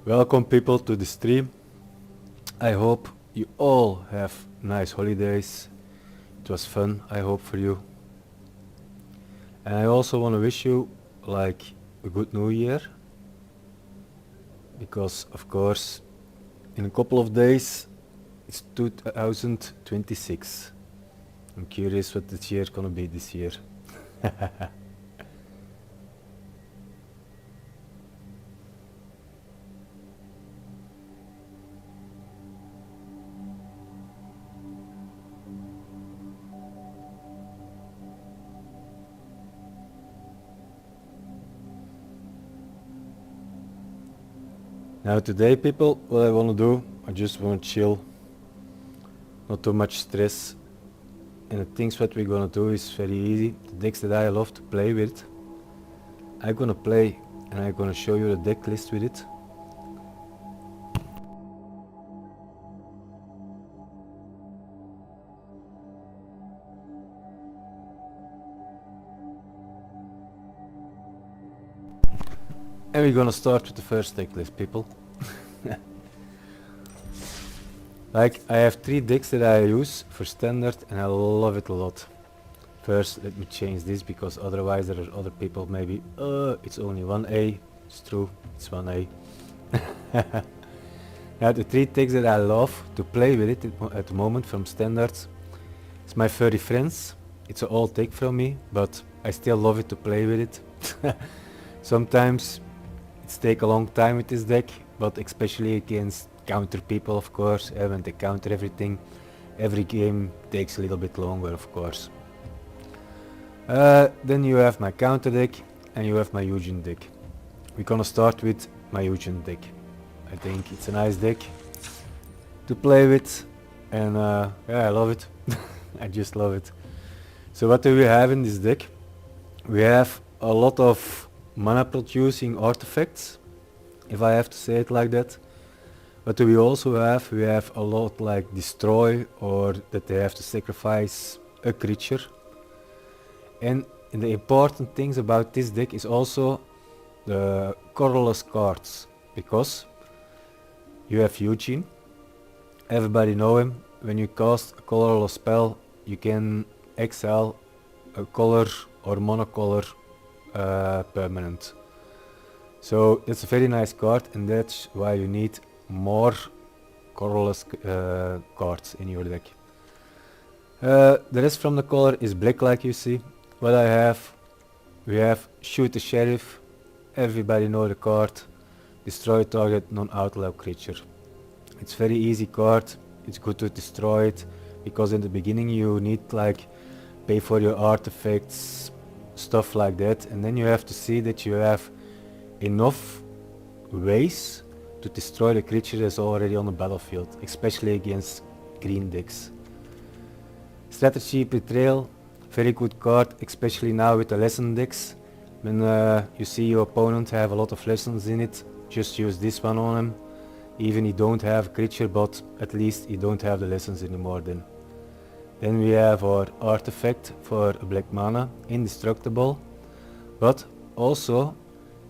Welcome people to the stream. I hope you all have nice holidays. It was fun, I hope, for you. And I also want to wish you like a good new year. Because of course in a couple of days it's 2026. I'm curious what this year gonna be this year. Now today people, what I want to do, I just want to chill, not too much stress. And the things what we're gonna do is very easy. The decks that I love to play with, I'm gonna play and I'm gonna show you the deck list with it. And we're gonna start with the first deck list, people. Like, I have 3 decks that I use for standard and I love it a lot. First, let me change this because otherwise there are other people maybe, it's only 1A. It's true, it's 1A. Now the 3 decks that I love to play with it at the moment from standards, it's my furry friends. It's an old deck from me, but I still love it to play with it. Sometimes it's take a long time with this deck, but especially against counter people, of course. When they counter everything, every game takes a little bit longer, of course. Then you have my counter deck and you have my ugin deck. We're gonna start with my ugin deck. I think it's a nice deck to play with, and yeah, I love it. I just love it. So what do we have in this deck? We have a lot of mana producing artifacts, if I have to say it like that. What do we also have? We have a lot like destroy, or that they have to sacrifice a creature. And the important things about this deck is also the colorless cards, because you have ugin. Everybody know him. When you cast a colorless spell, you can exile a color or monocolor permanent. So it's a very nice card, and that's why you need more colorless cards in your deck. The rest from the color is black, like you see. What I have, we have shoot the sheriff. Everybody know the card. Destroy target non-outlaw creature. It's very easy card. It's good to destroy it because in the beginning you need like pay for your artifacts, stuff like that, and then you have to see that you have enough ways to destroy the creature that's already on the battlefield, especially against green decks. Strategy Betrayal, very good card, especially now with the lesson decks. When you see your opponent have a lot of lessons in it, just use this one on him. Even you don't have a creature, but at least you don't have the lessons anymore then. Then we have our artifact for a black mana, indestructible, but also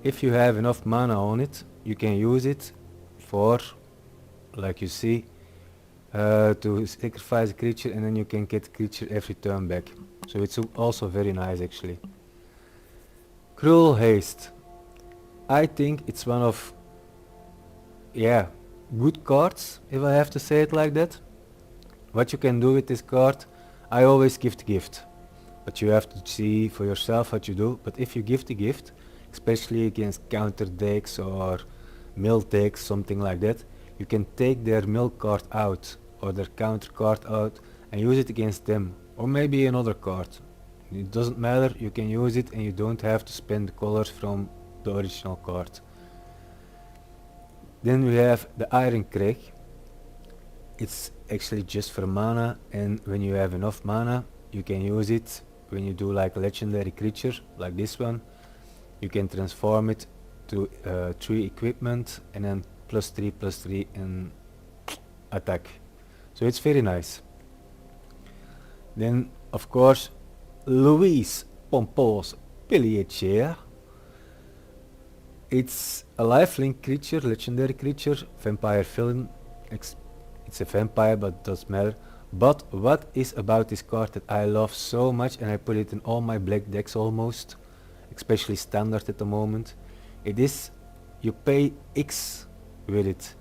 if you have enough mana on it, you can use it for, like you see, to sacrifice a creature, and then you can get creature every turn back. So it's also very nice actually. Cruel Haste. I think it's one of, yeah, good cards, if I have to say it like that. What you can do with this card, I always give the gift, but you have to see for yourself what you do. But if you give the gift, especially against counter decks or mill decks, something like that, you can take their mill card out or their counter card out and use it against them, or maybe another card. It doesn't matter, you can use it and you don't have to spend the colors from the original card. Then we have the Iron Crag. It's actually just for mana, and when you have enough mana you can use it when you do like a legendary creature like this one. You can transform it to 3 equipment and then +3/+3 in attack. So it's very nice. Then of course Louise Pompous Pilier. It's a lifelink creature, legendary creature, vampire villain. It's a vampire, but it doesn't matter. But what is about this card that I love so much, and I put it in all my black decks almost, especially standard at the moment, it is you pay X with it.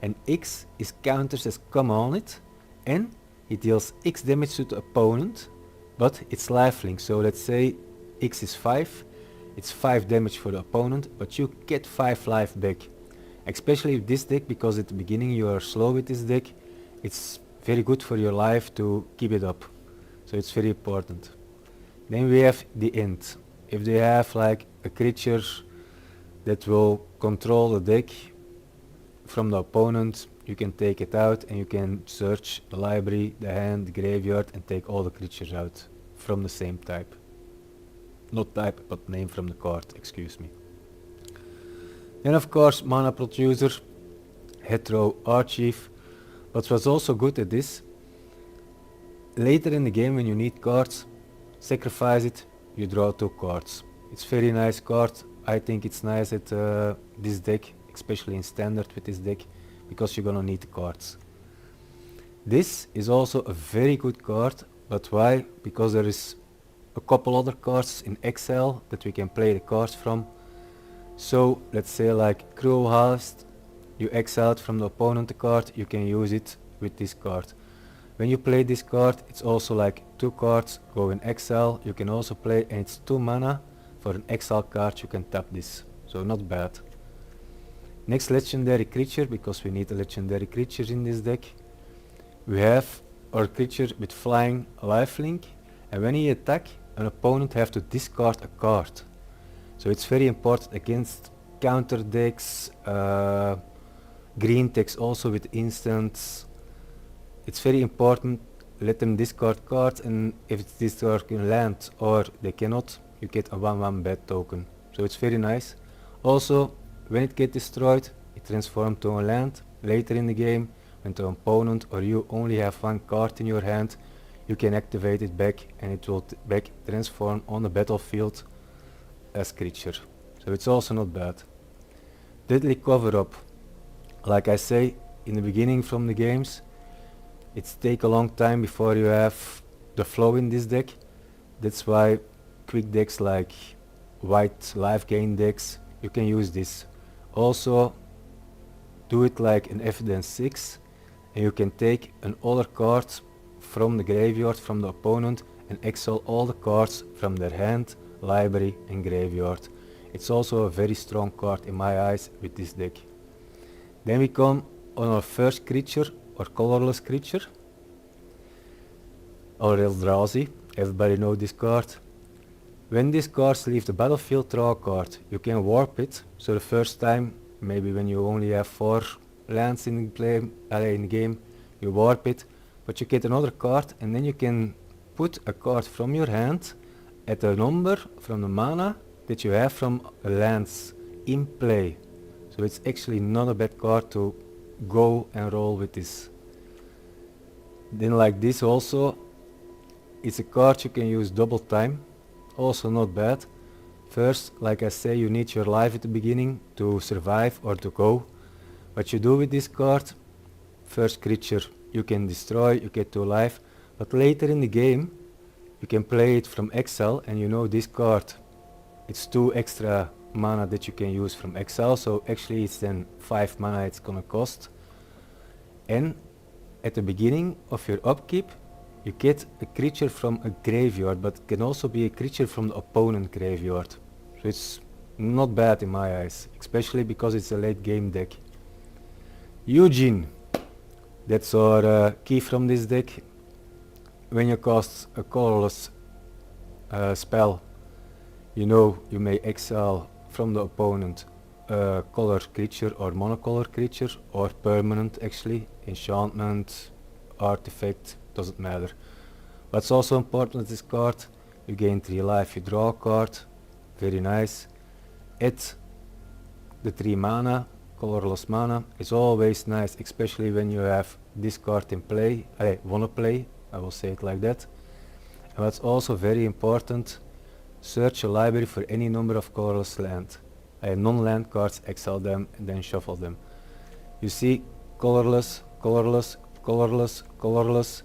And X is counters as come on it, and it deals X damage to the opponent, but it's lifelink. So let's say X is 5, it's 5 damage for the opponent, but you get 5 life back. Especially with this deck, because at the beginning you are slow with this deck, it's very good for your life to keep it up. So it's very important. Then we have the end. If they have like a creature that will control the deck from the opponent, you can take it out and you can search the library, the hand, the graveyard, and take all the creatures out from the same type. Not type, but name from the card, excuse me. Then of course mana producer, hetero archive. What was also good at this, later in the game when you need cards, sacrifice it, you draw 2 cards. It's very nice card. I think it's nice at this deck, especially in standard with this deck, because you're gonna need the cards. This is also a very good card, but why? Because there is a couple other cards in Excel that we can play the cards from. So let's say like Crow Harvest, you exiled from the opponent the card, you can use it with this card. When you play this card, it's also like 2 cards go in exile, you can also play, and it's 2 mana. For an exile card you can tap this, so not bad. Next legendary creature, because we need a legendary creature in this deck. We have our creature with flying lifelink, and when he attack, an opponent have to discard a card. So it's very important against counter decks, green decks also with instants. It's very important, let them discard cards, and if it's discard can land or they cannot, you get a 1/1 bad token. So it's very nice. Also, when it gets destroyed, it transforms to a land. Later in the game, when the opponent or you only have 1 card in your hand, you can activate it back and it will back transform on the battlefield as creature. So it's also not bad. Deadly cover up. Like I say in the beginning from the games, it's take a long time before you have the flow in this deck. That's why quick decks like white life gain decks, you can use this. Also do it like an evidence 6, and you can take another card from the graveyard from the opponent and exile all the cards from their hand, library and graveyard. It's also a very strong card in my eyes with this deck. Then we come on our first creature, or colorless creature, our Eldrazi. Everybody know this card. When this card leaves the battlefield, draw a card. You can warp it, so the first time, maybe when you only have 4 lands in the game, you warp it, but you get another card, and then you can put a card from your hand at a number from the mana that you have from lands in play. So it's actually not a bad card to go and roll with this. Then like this also, it's a card you can use double time, also not bad. First, like I say, you need your life at the beginning to survive or to go. What you do with this card, first creature you can destroy, you get 2 life, but later in the game you can play it from exile, and you know this card, it's 2 extra mana that you can use from exile, so actually it's then 5 mana it's gonna cost. And at the beginning of your upkeep you get a creature from a graveyard, but it can also be a creature from the opponent graveyard. So it's not bad in my eyes, especially because it's a late game deck. Ugin, that's our key from this deck. When you cast a colorless spell, you know you may exile from the opponent a color creature or monocolor creature, or permanent actually, enchantment, artifact, doesn't matter. What's also important with this card, you gain 3 life, you draw a card, very nice. Add the 3 mana, colorless mana, is always nice, especially when you have this card in play, wanna play, I will say it like that. And what's also very important, search a library for any number of colorless land. I have non-land cards, exile them, and then shuffle them. You see, colorless, colorless, colorless, colorless,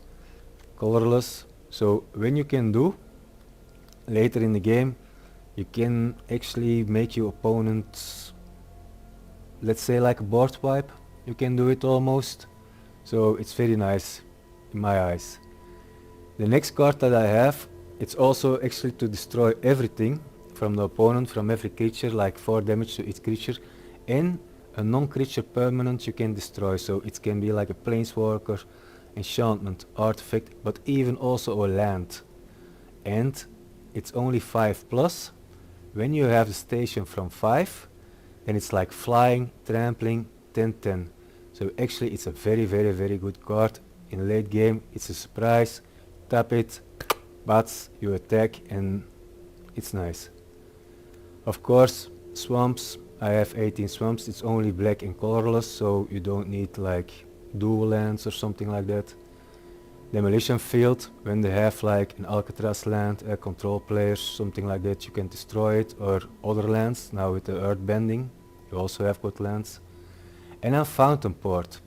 colorless. So when you can do, later in the game, you can actually make your opponent, let's say like a board wipe. You can do it almost. So it's very nice in my eyes. The next card that I have, it's also actually to destroy everything from the opponent, from every creature, like 4 damage to each creature, and a non-creature permanent you can destroy. So it can be like a planeswalker, enchantment, artifact, but even also a land. And it's only 5+. When you have the station from 5, then it's like flying, trampling, 10-10. So actually it's a very, very, very good card. In late game it's a surprise. Tap it, bats, you attack, and it's nice. Of course, swamps. I have 18 swamps. It's only black and colorless, so you don't need like dual lands or something like that. Demolition field, when they have like an Alcatraz land, a control players, something like that, you can destroy it, or other lands. Now with the eartbending, you also have good lands. And then Fountain Port.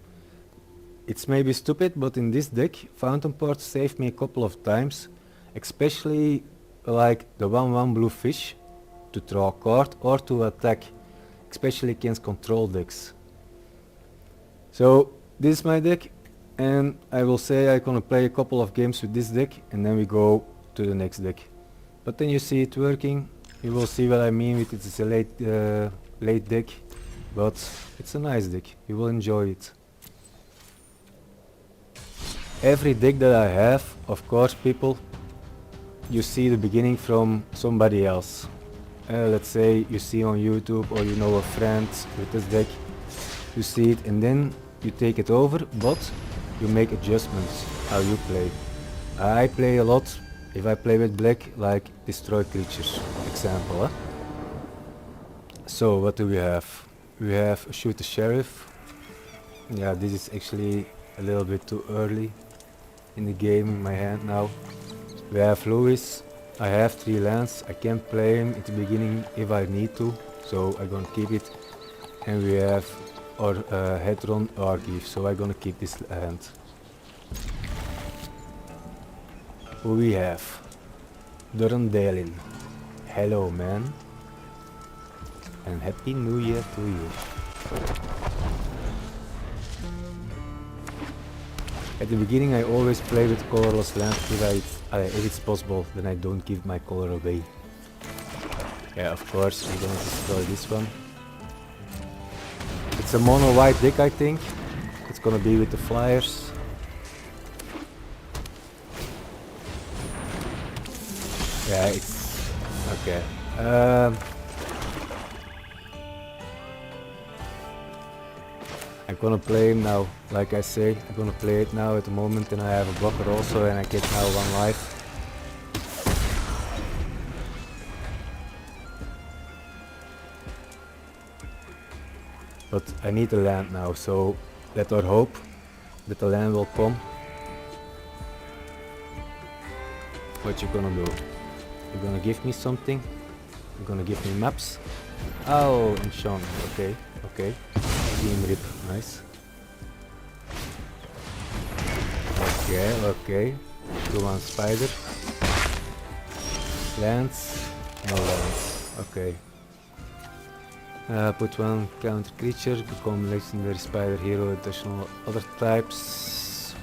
It's maybe stupid, but in this deck, Fountain Port saved me a couple of times, especially like the 1/1 blue fish to draw a card or to attack, especially against control decks. So this is my deck, and I will say I'm gonna play a couple of games with this deck, and then we go to the next deck. But then you see it working, you will see what I mean with it. It's a late deck, but it's a nice deck, you will enjoy it. Every deck that I have, of course people, you see the beginning from somebody else. Let's say you see on YouTube, or you know a friend with this deck, you see it and then you take it over, but you make adjustments how you play. I play a lot, if I play with black, like destroy creatures, example. So what do we have? We have shoot the sheriff. Yeah, this is actually a little bit too early in the game in my hand now. We have Lewis. I have 3 lands. I can play him at the beginning if I need to, so I'm gonna keep it. And we have our Hedron Argive, so I'm gonna keep this hand. Who we have? Durandalin. Hello man. And Happy New Year to you. At the beginning I always play with colorless land if it's possible, then I don't give my color away. Yeah, of course we're gonna destroy this one. It's a mono white deck, I think. It's gonna be with the flyers. Yeah, it's okay. I'm gonna play him now, like I say, I'm gonna play it now at the moment, and I have a blocker also, and I get now 1 life. But I need a land now, so let us hope that the land will come. What you gonna do? You're gonna give me something? You're gonna give me maps? Oh, enchantment, okay, okay. Team rip, nice. Okay, okay. 2/1 spider. Lands? No lands, okay. Put 1 counter creature, become legendary spider hero, additional other types.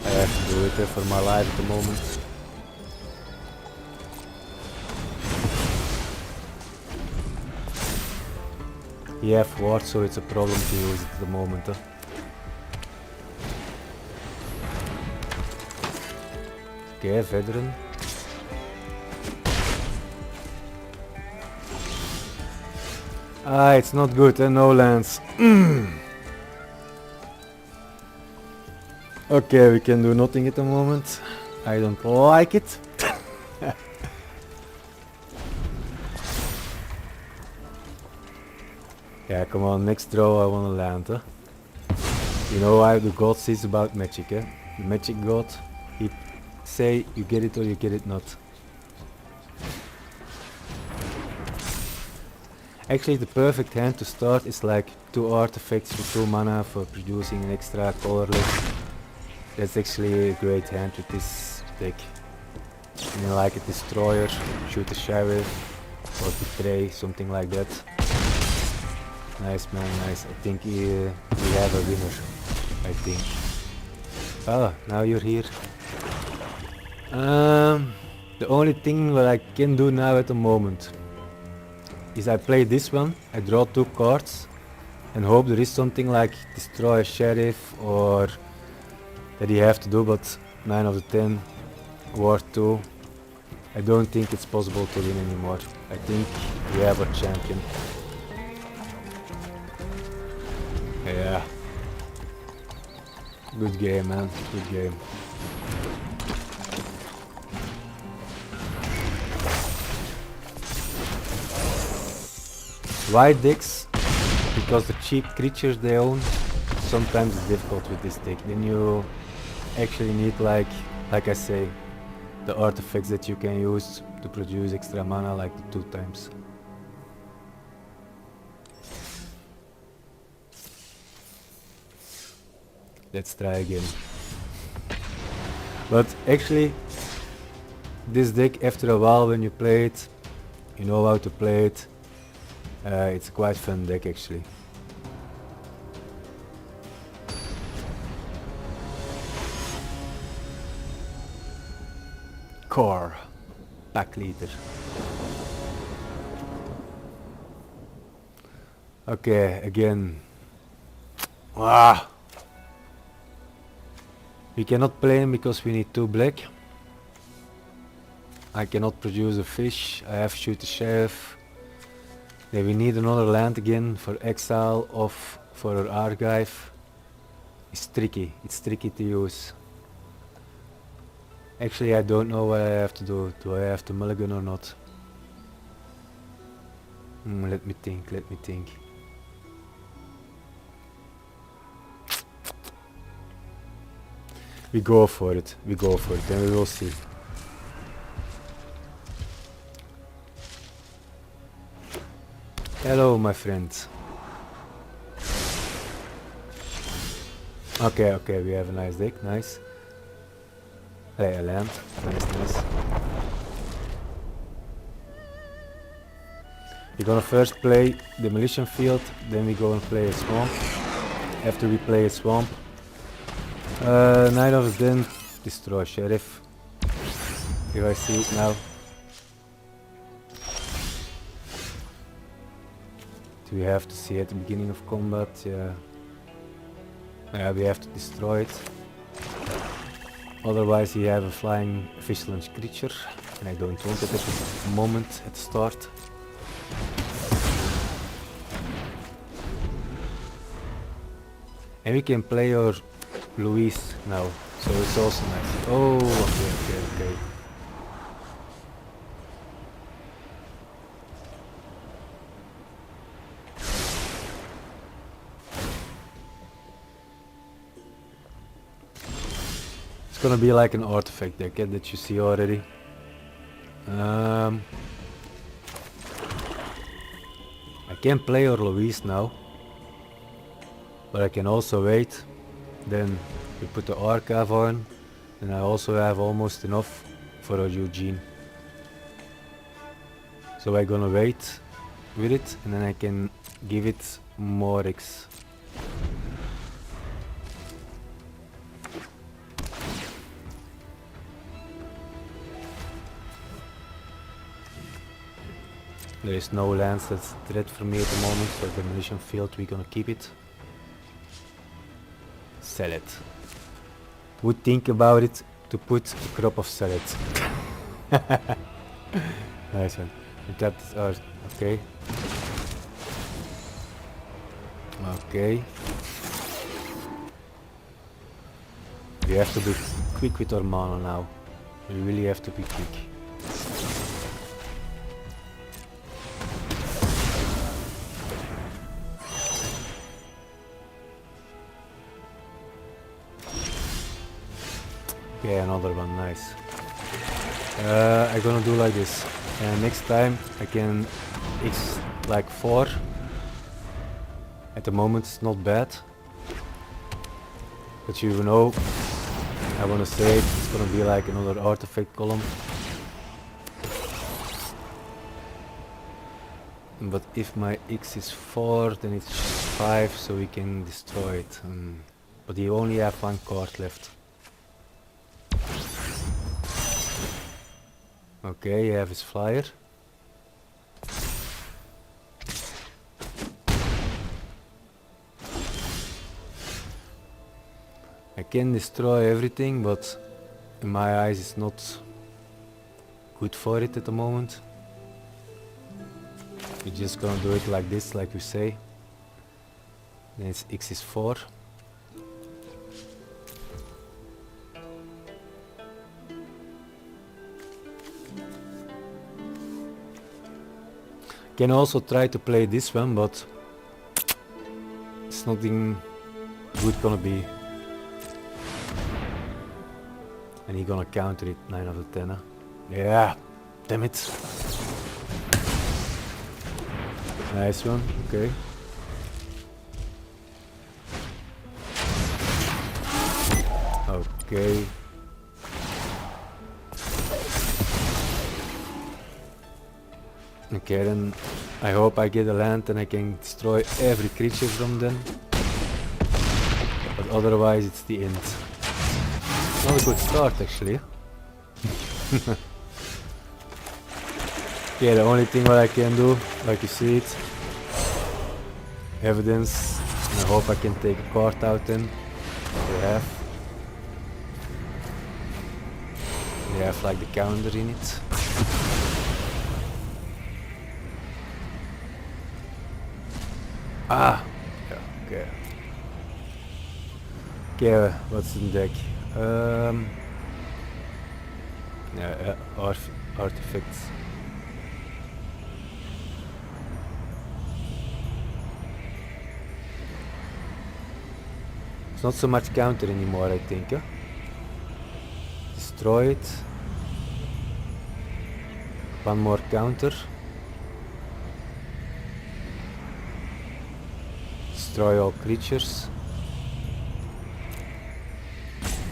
I have to do it for my life at the moment. You have ward, so it's a problem to use it at the moment. Okay, veteran. Ah, it's not good, no lands. Okay, we can do nothing at the moment. I don't like it. Yeah, come on, next draw I wanna land, huh? You know how the god says about magic, eh? The magic god, he say you get it or you get it not. Actually, the perfect hand to start is like 2 artifacts for 2 mana for producing an extra colorless. That's actually a great hand with this deck. And then like a destroyer, shoot a sheriff, or betray, something like that. Nice man, nice. I think we have a winner. I think. Oh, now you're here. The only thing that I can do now at the moment is I play this one, I draw 2 cards and hope there is something like destroy a sheriff or that you have to do, but 9 out of 10, War 2, I don't think it's possible to win anymore. I think we have a champion. Yeah. Good game, man, good game. White decks, because the cheap creatures they own, sometimes it's difficult with this deck. Then you actually need like I say, the artifacts that you can use to produce extra mana like the 2 times. Let's try again. But actually, this deck after a while when you play it, you know how to play it. It's a quite fun deck actually. Core, pack leader. Okay, again. We cannot play him because we need 2 black. I cannot produce a fish, I have to shoot the sheriff. Then we need another land again for exile of for our archive. It's tricky to use. Actually I don't know what I have to do. Do I have to mulligan or not? Let me think. We go for it, and we will see. Hello my friends. Okay, we have a nice deck, nice. Hey, a land, nice. We're gonna first play Demolition Field, then we go and play a swamp. After we play a swamp, 9 of them destroy sheriff. If I see it now. Do we have to see at the beginning of combat? Yeah. Yeah, we have to destroy it. Otherwise you have a flying vigilant creature, and I don't want it at the moment at the start. And we can play our Louise now, so it's also nice. Oh, okay. It's gonna be like an artifact deck that you see already. I can play our Louise now, but I can also wait. Then we put the archive on, and I also have almost enough for our Eugene. So I'm gonna wait with it, and then I can give it more X. There is no lands that's threat for me at the moment, so Demolition Field we're gonna keep it. Sell it. Would think about it to put a crop of salad. Nice one. That's our okay. Okay. We have to be quick with our mana now. We really have to be quick. Okay, another one, nice. I'm gonna do like this. And next time I can like 4. At the moment it's not bad. But you know, I wanna say it's gonna be like another artifact column. But if my X is 4, then it's 5, so we can destroy it. But you only have 1 card left. Okay, you have his flyer. I can destroy everything, but in my eyes it's not good for it at the moment. We're just gonna do it like this, like we say. Then it's X is 4. Can also try to play this one, but it's nothing good gonna be. And he's gonna counter it 9 out of 10. Huh? Yeah, damn it. Nice one, okay. Okay. Okay, then I hope I get a land and I can destroy every creature from them. But otherwise it's the end. Not a good start actually. Okay, the only thing what I can do, like you see it, evidence, and I hope I can take a card out then. They have. They have like the counter in it. Ah! Yeah, okay. Okay, what's in the deck? Yeah, artifacts. It's not so much counter anymore, I think. Huh? Destroy it. 1 more counter. Destroy all creatures.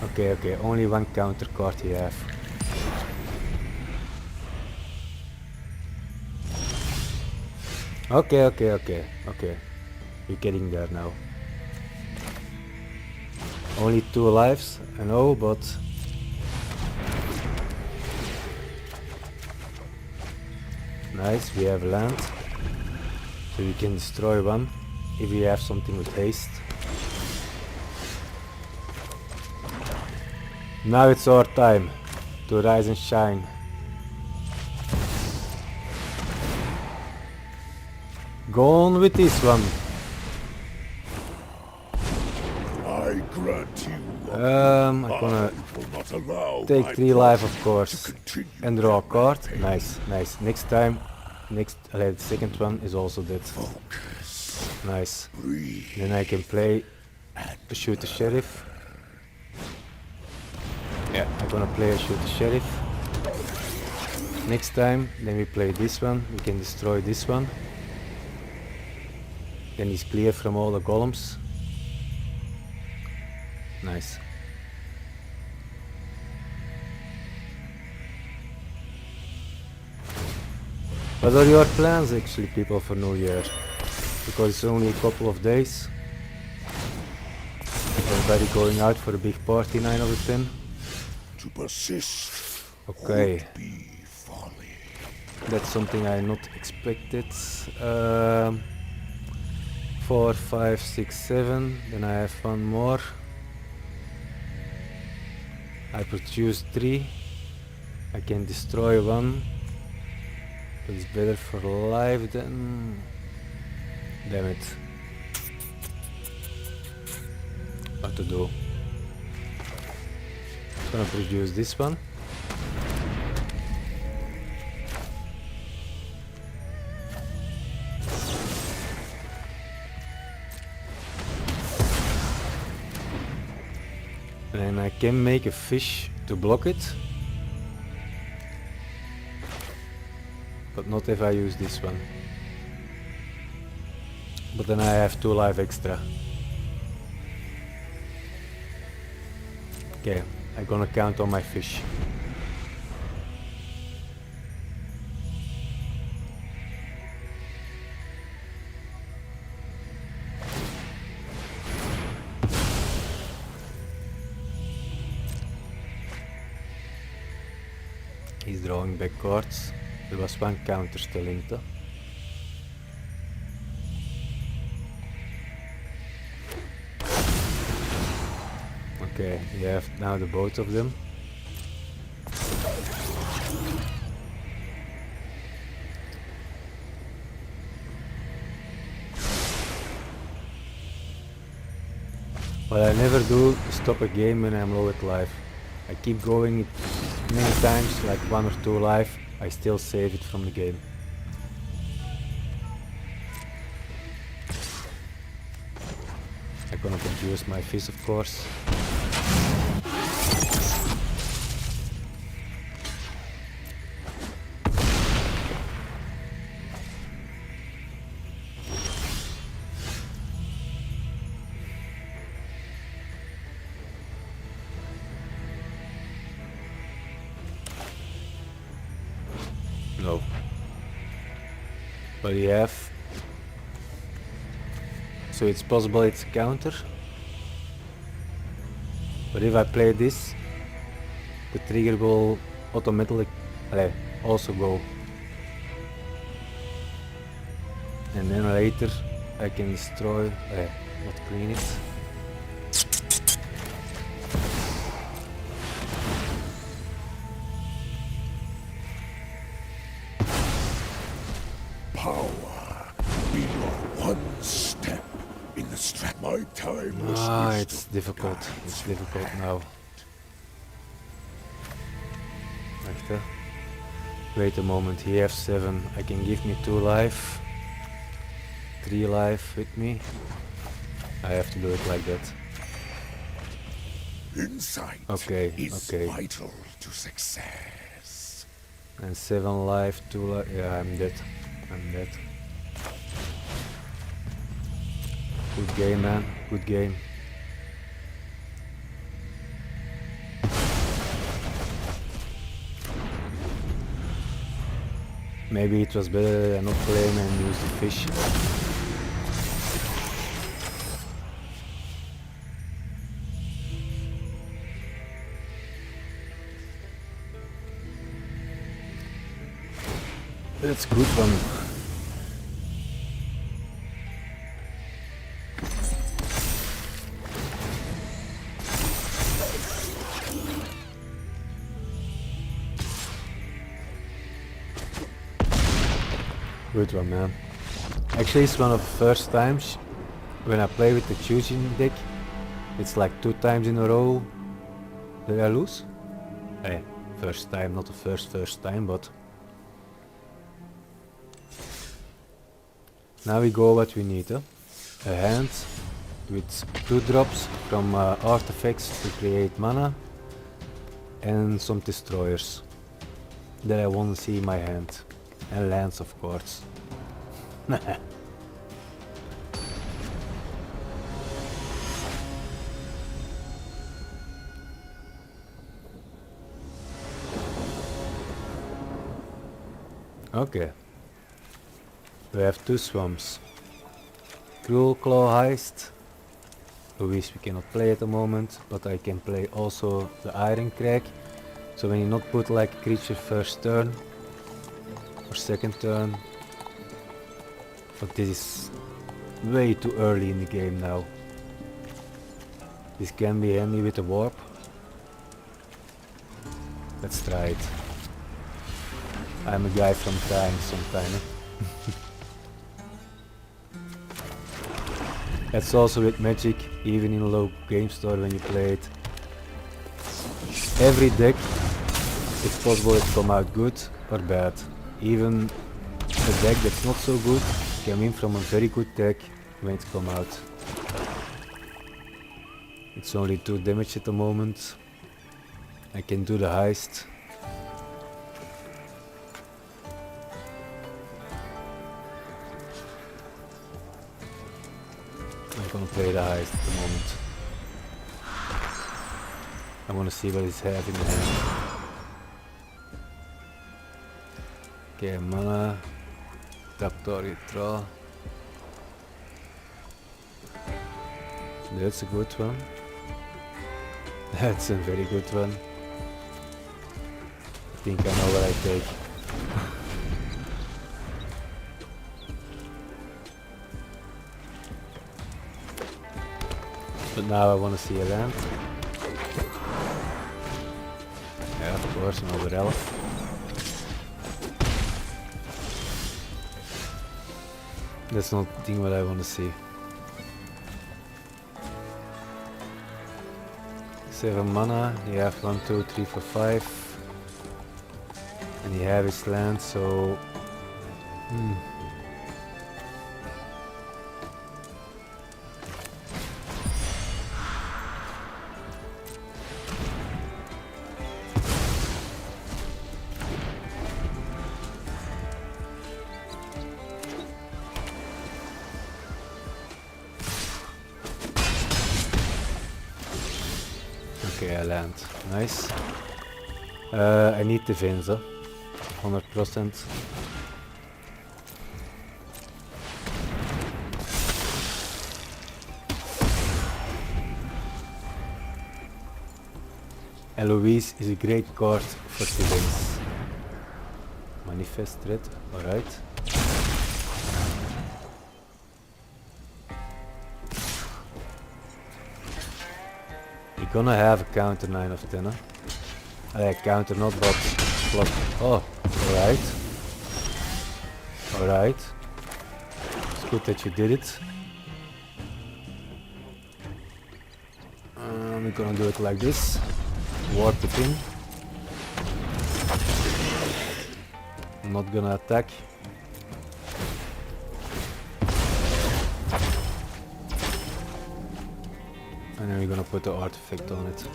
Okay, okay, only 1 counter card you have. Okay, okay, okay, okay. We're getting there now. Only 2 lives, I know, but nice, we have land. So we can destroy 1 if we have something with haste. Now it's our time to rise and shine. Go on with this one. I grant you. I'm gonna take 3 life, of course, and draw a card. Nice, nice. Next time, the second one is also dead. Nice. Then I can play a shoot the sheriff. Yeah, I'm gonna play a shoot the sheriff. Next time, then we play this one. We can destroy this one. Then he's clear from all the golems. Nice. What are your plans actually, people, for New Year? Because it's only a couple of days. Everybody going out for a big party 9 out of 10? To persist. Okay. Be folly. That's something I not expected. 4, 5, 6, 7. Then I have 1 more. I produce 3. I can destroy 1. But it's better for life than... Damn it. What to do? I'm gonna produce this one. And I can make a fish to block it. But not if I use this one. But then I have 2 life extra. Okay, I'm gonna count on my fish. He's drawing back cards. There was 1 counter still into. Okay, you have now the both of them. What I never do is stop a game when I'm low at life. I keep going it many times, like 1 or 2 life, I still save it from the game. I'm gonna produce my fish, of course. No. But you have... So it's possible it's a counter. But if I play this, the trigger will automatically also go. And then later I can destroy, not clean it. Power below 1 step in the strap. My time was It's difficult. It's difficult now. Wacht, hè. Wait a moment. He has 7. I can give me 2 life. 3 life with me. I have to do it like that. Insight is Okay. vital to success. And 7 life, 2 life. Yeah, I'm dead. I'm dead. Good game, man. Good game. Maybe it was better than not playing and use the fish. That's good one. Good one, man. Actually, it's one of the first times when I play with the ugin deck. It's like 2 times in a row that I lose. Hey, first time, not the first time, but now we go what we need. A hand with 2 drops from artifacts to create mana and some destroyers that I want to see in my hand. And lands, of course. Okay. We have 2 swamps. Cruel Claw Heist, which we cannot play at the moment, but I can play also the Iron Crack. So when you not put like a creature first turn or second turn, but this is way too early in the game now. This can be handy with a warp. Let's try it. I'm a guy from time sometime. That's also with Magic, even in a local game store when you play it. Every deck, it's possible it come out good or bad. Even a deck that's not so good can win from a very good deck when it come out. It's only 2 damage at the moment. I can do the heist. I'm gonna play the highest at the moment. I wanna see what he's having in hand. Okay, mana. Tap target draw. That's a good one. That's a very good one. I think I know what I take. But now I want to see a land. Yeah, of course, another elf. That's not the thing what I want to see. 7 mana, you have 1, 2, 3, 4, 5. And you have his land, so... Okay, I land. Nice. I need defense, 100%. Eloise is a great card for defense. Manifest threat, alright. You're gonna have a counter 9 of 10, counter not, but plus. Oh, alright. Alright. It's good that you did it. We're gonna do it like this. Warp it in. I'm not gonna attack. And then we're gonna put the artifact on it.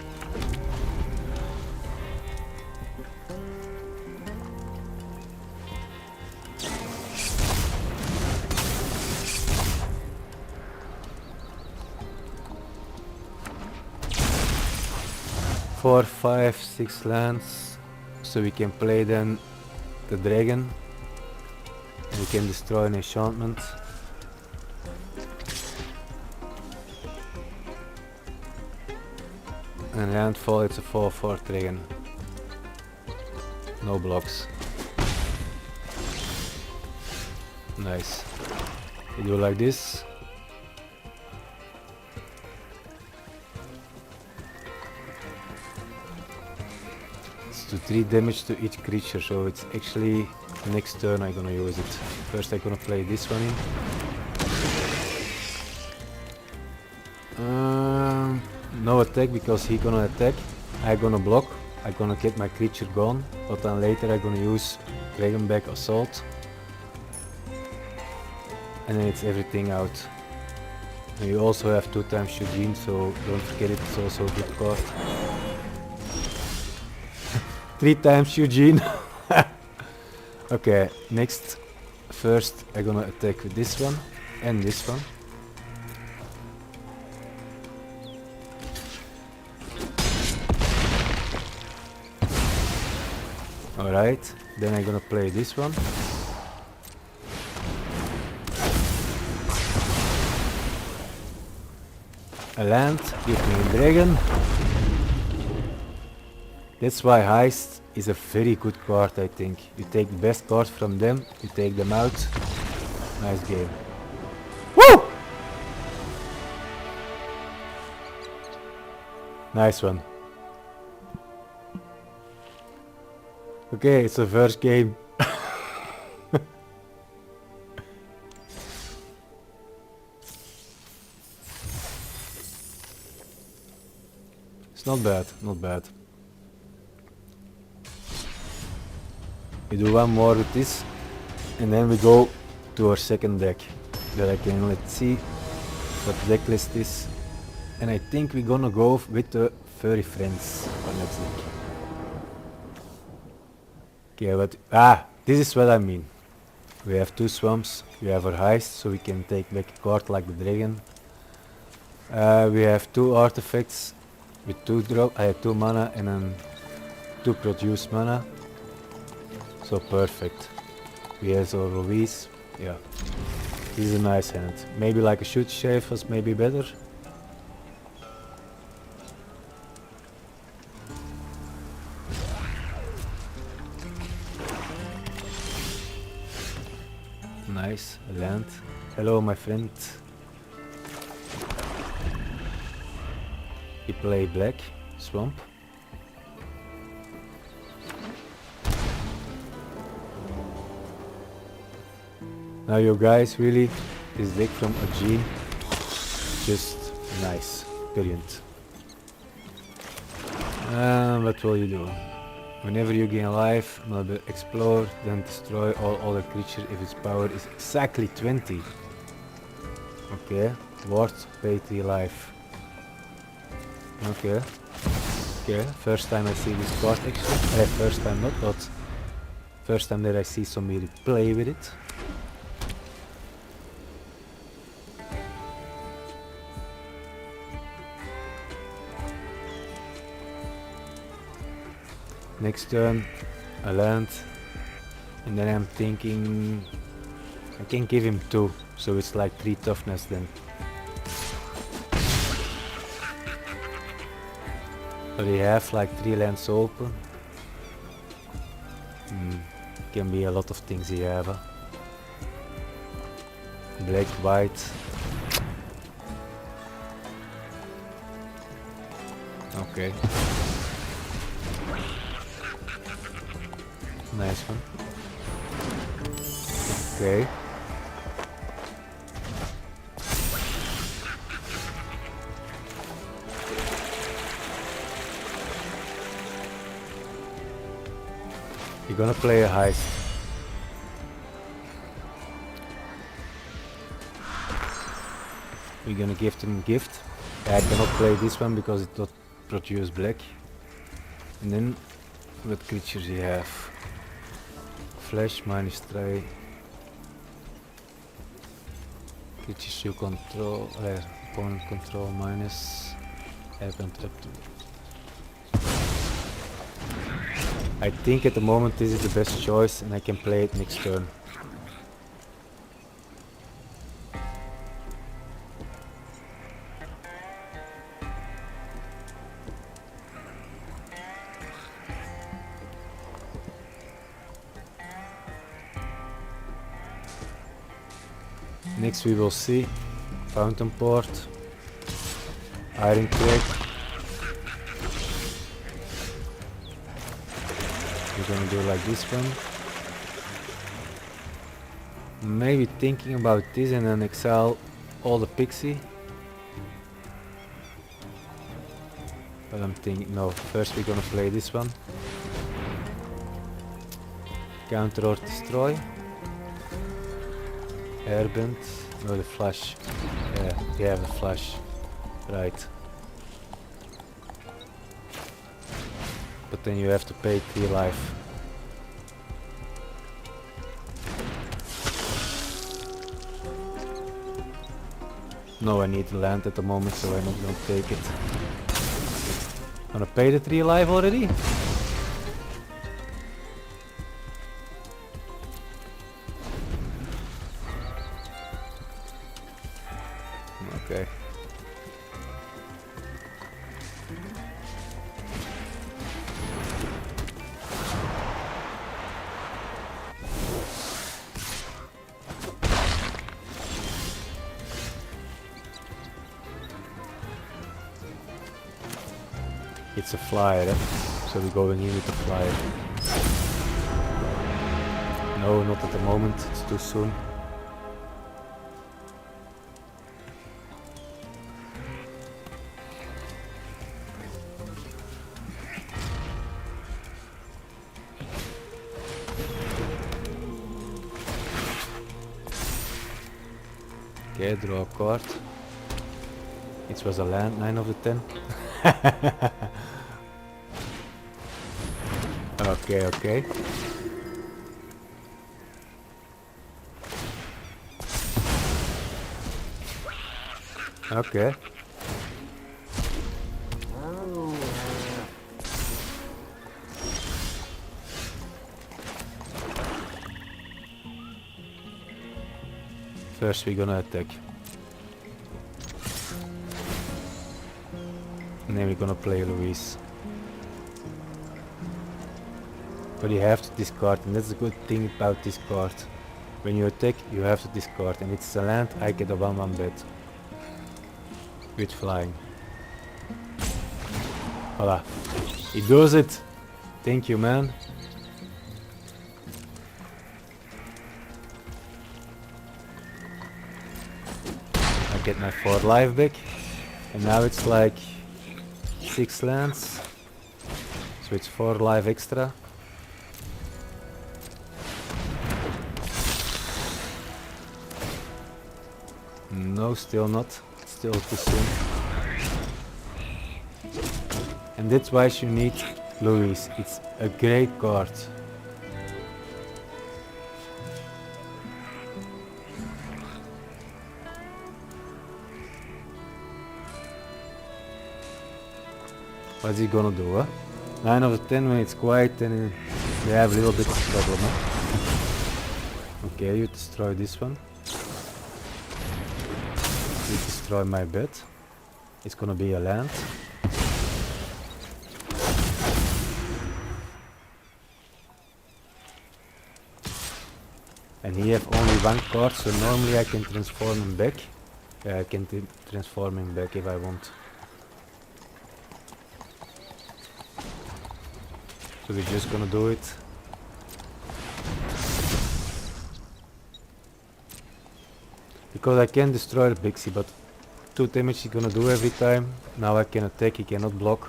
Four, 5, 6 lands, so we can play then the dragon, and we can destroy an enchantment. And landfall, it's a 4/4 dragon. No blocks. Nice. You do like this. It's to 3 damage to each creature, so it's actually next turn I'm gonna use it. First I'm gonna play this one in. No attack because he gonna attack. I gonna block. I gonna get my creature gone. But then later I gonna use Dragonback Assault. And then it's everything out. And you also have 2 times ugin, so don't forget it, it's also a good card. 3 times ugin. Okay, next. First I'm gonna attack with this one and this one. Alright, then I'm gonna play this one. A land, give me a dragon. That's why Heist is a very good card, I think. You take the best cards from them, you take them out. Nice game. Woo! Nice one. Okay, it's the first game. It's not bad, not bad. We do one more with this, and then we go to our second deck. That I can let's see what the deck list is. And I think we're gonna go with the furry friends for next deck. Okay, but this is what I mean. We have 2 swamps, we have our heist, so we can take back a card like the dragon. We have 2 artifacts with 2 mana and then 2 produce mana. So perfect. We have our Ruiz. Yeah. This is a nice hand. Maybe like a shoot shave was maybe better. Nice, a land. Hello my friend. You play black, swamp. Now you guys, really, this deck from ugin, just nice, brilliant. What will you do? Whenever you gain life, explore, then destroy all other creatures if its power is exactly 20. Okay, worth pay 3 life. Okay. Okay, first time I see this card actually. First time not, but first time that I see somebody play with it. Next turn, a land, and then I'm thinking I can give him 2, so it's like 3 toughness then. But they have like 3 lands open. Can be a lot of things you have. Black, white. Okay. Nice one. Okay. You're gonna play a heist. We're gonna give them gift. I cannot play this one because it does produce black. And then what creatures you have? Flash -3. Creatures you control, opponent control minus. Happened up to. I think at the moment this is the best choice and I can play it next turn. Next we will see Fountain Port, Iron Crack. We're gonna do like this one. Maybe thinking about this and then exile all the pixie. But I'm thinking, no, first we're gonna play this one. Counter or destroy. Airbend, no the flash. Yeah, we have the flash. Right. But then you have to pay 3 life. No, I need the land at the moment, so I'm not gonna take it. Gonna pay the 3 life already? Okay. It's a flyer, eh? So we go in here with the flyer. No, not at the moment, it's too soon. Okay, draw a card. It was a land, 9 of the 10. Okay, okay. Okay. First we're gonna attack. And then we're gonna play Louise. But you have to discard, and that's the good thing about this card. When you attack, you have to discard, and it's a land, I get a 1/1 bet. With flying. Voila. He does it! Thank you, man. I get my 4 life back, and now it's like 6 lands. So it's 4 life extra. No, still not. Still too soon. And that's why you need Louise. It's a great card. What's he gonna do, huh? 9 out of 10 when it's quiet, then they have a little bit of problem, huh? Okay, you destroy this one. You destroy my bed. It's gonna be a land. And he have only 1 card, so normally I can transform him back. Yeah, I can transform him back if I want. So we're just gonna do it. Because I can destroy the Pixie, but 2 damage he's gonna do every time. Now I can attack, he cannot block.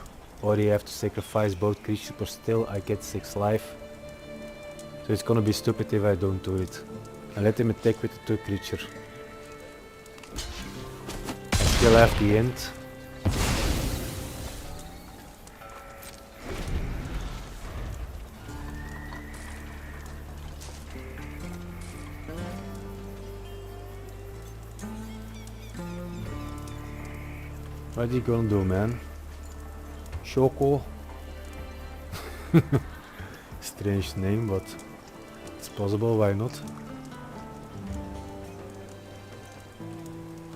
Or you have to sacrifice both creatures, but still I get 6 life. So it's gonna be stupid if I don't do it. And let him attack with the 2 creature. I still have the end. What are you gonna do, man? Shoko? Strange name, but it's possible, why not?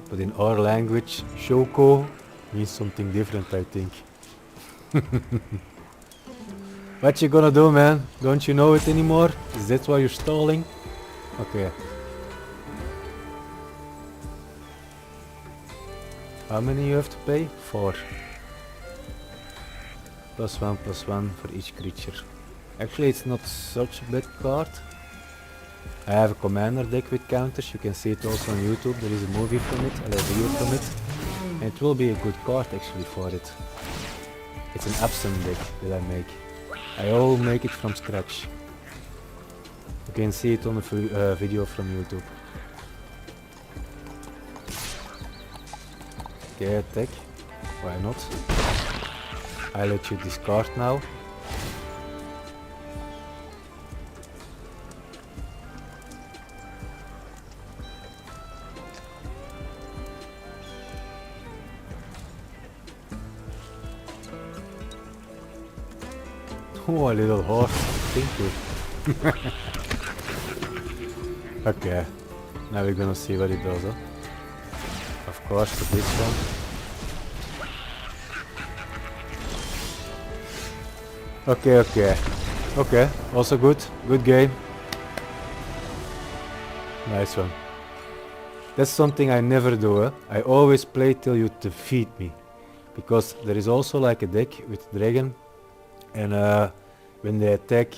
But in our language, Shoko means something different, I think. What you gonna do, man? Don't you know it anymore? Is that why you're stalling? Okay. How many you have to pay? 4. +1/+1 for each creature. Actually, it's not such a bad card. I have a commander deck with counters. You can see it also on YouTube. There is a movie from it, a review from it. And it will be a good card actually for it. It's an absent deck that I make. I all make it from scratch. You can see it on the video from YouTube. Okay, attack. Why not? I let you discard now. Oh, a little horse. Thank you. Okay. Now we're gonna see what it does, huh? Of course, for this one. Okay, also good. Good game. Nice one. That's something I never do, huh? I always play till you defeat me. Because there is also like a deck with dragon. And when they attack,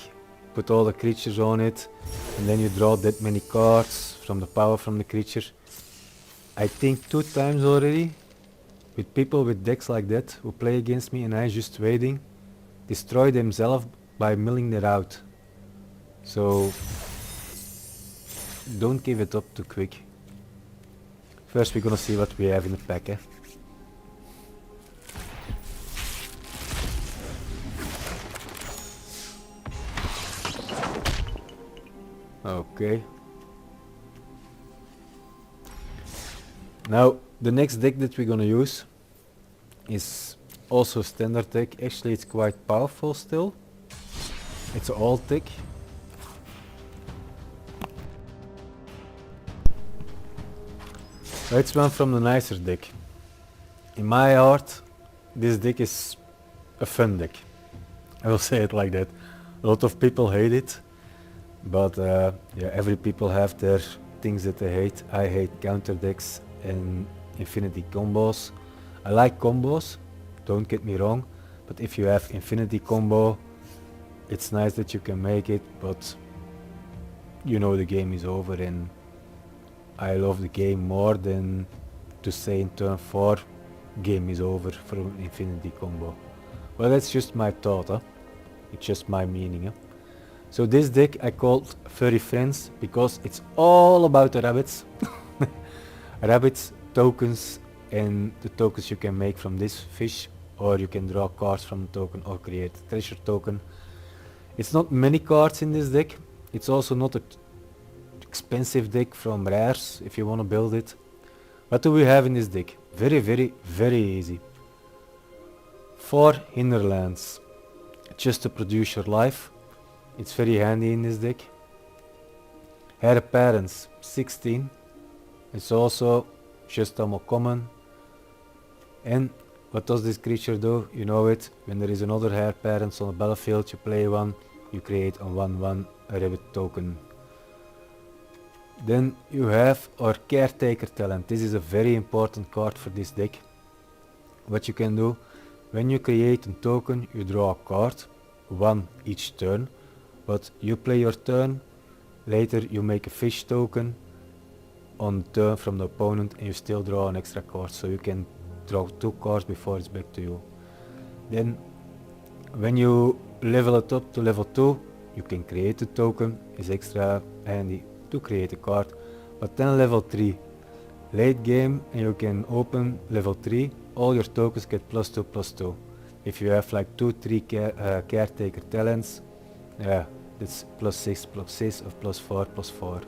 put all the creatures on it. And then you draw that many cards from the power from the creature. I think 2 times already. With people with decks like that who play against me and I just waiting. Destroy themselves by milling it out. So don't give it up too quick. First we're gonna see what we have in the pack, eh? Okay. Now the next deck that we're gonna use is also a standard deck. Actually it's quite powerful still. It's an old deck. Let's one from the nicer deck. In my heart, this deck is a fun deck. I will say it like that. A lot of people hate it, but yeah, every people have their things that they hate. I hate counter decks and infinity combos. I like combos, don't get me wrong, but if you have infinity combo, it's nice that you can make it, but you know the game is over, and I love the game more than to say in turn 4 game is over for an infinity combo. Well, that's just my thought, huh? It's just my meaning. Huh? So this deck I called Furry Friends because it's all about the rabbits. Rabbits, tokens, and the tokens you can make from this fish, or you can draw cards from the token or create a treasure token. It's not many cards in this deck. It's also not an expensive deck from rares if you want to build it. What do we have in this deck? Very easy. 4 hinterlands, just to produce your life. It's very handy in this deck. Her parents, 16. It's also just a common. And what does this creature do? You know it. When there is another Her Parents on the battlefield, you play one, you create a 1/1 rabbit token. Then you have our Caretaker talent. This is a very important card for this deck. What you can do, when you create a token, you draw a card, 1 each turn, but you play your turn, later you make a fish token on the turn from the opponent and you still draw an extra card, so you can draw 2 cards before it's back to you. Then when you level it up to level 2, you can create a token, it's extra handy to create a card. But then level 3, late game, and you can open level 3, all your tokens get +2/+2. If you have like 2-3 caretaker talents, yeah, that's +6/+6 or +4/+4.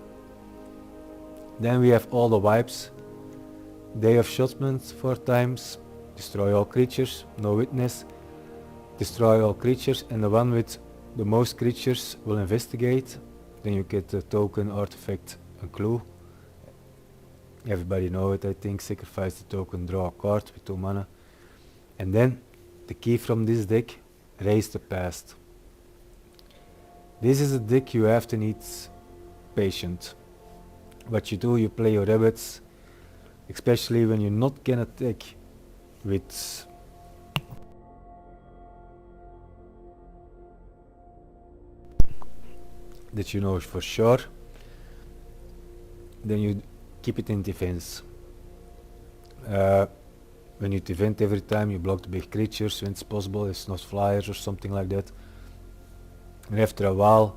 Then we have all the wipes. Day of Judgment 4 times, destroy all creatures, no witness, destroy all creatures, and the one with the most creatures will investigate. Then you get the token, artifact, and clue. Everybody know it, I think. Sacrifice the token, draw a card with 2 mana. And then the key from this deck, Raise the Past. This is a deck you have to need patient. What you do, you play your rabbits, especially when you not can attack with that you know for sure. Then you keep it in defense. When you defend every time, you block the big creatures when it's possible, it's not flyers or something like that. And after a while,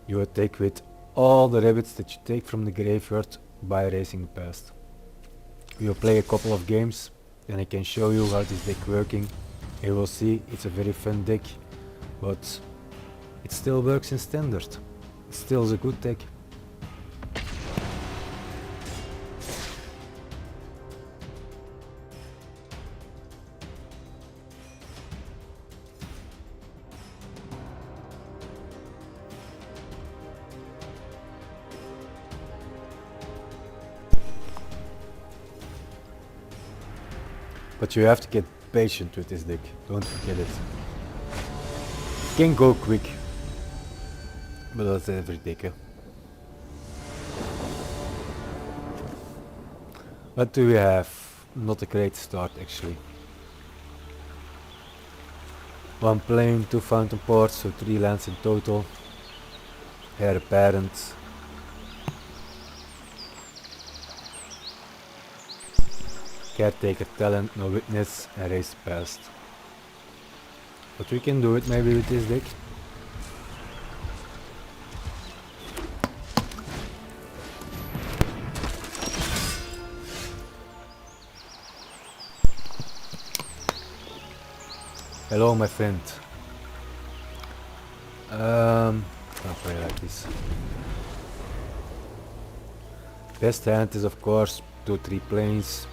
you attack with all the rabbits that you take from the graveyard by raising the past. We will play a couple of games, and I can show you how this deck working. You will see it's a very fun deck, but it still works in standard. It still is a good deck. But you have to get patient with this deck, don't forget it. It can go quick, but that's every deck. What do we have? Not a great start actually. 1 plane, 2 fountain ports, so 3 lands in total. Heir apparent. Caretaker talent, no witness, and raise the past. But we can do it maybe with this deck. Hello my friend. I'll play like this. Best hand is of course 2-3 planes.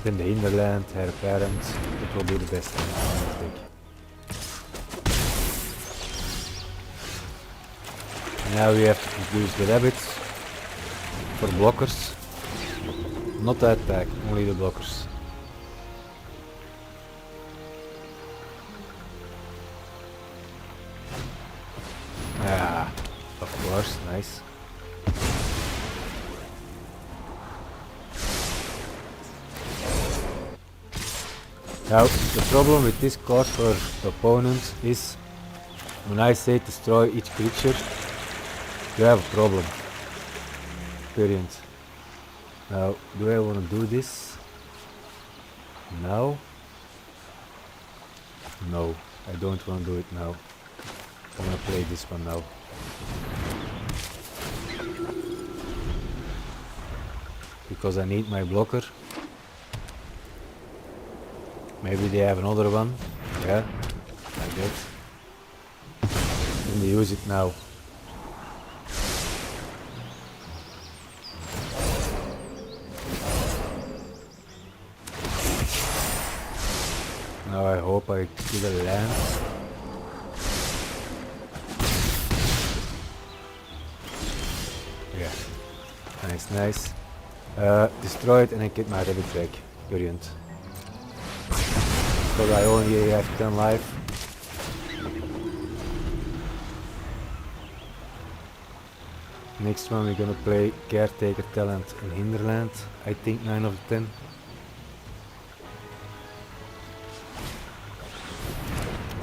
Then the hinterland, her parent, it will be the best hand in this deck. Now we have to produce the rabbits. for blockers. Not the attack, only the blockers. Ah, of course, nice. Now, the problem with this card for the opponent is when I say destroy each creature, you have a problem. Period. Now, do I want to do this now? No, I don't want to do it now. I'm gonna play this one now. Because I need my blocker. Maybe they have another one. Yeah, like that. And they use it now. Now I hope I kill a land. Yeah, nice, nice. Destroy it and I get my rabbit back. Brilliant. Because I only have 10 life. Next one we're gonna play Caretaker Talent in Hinterland. I think 9 of 10.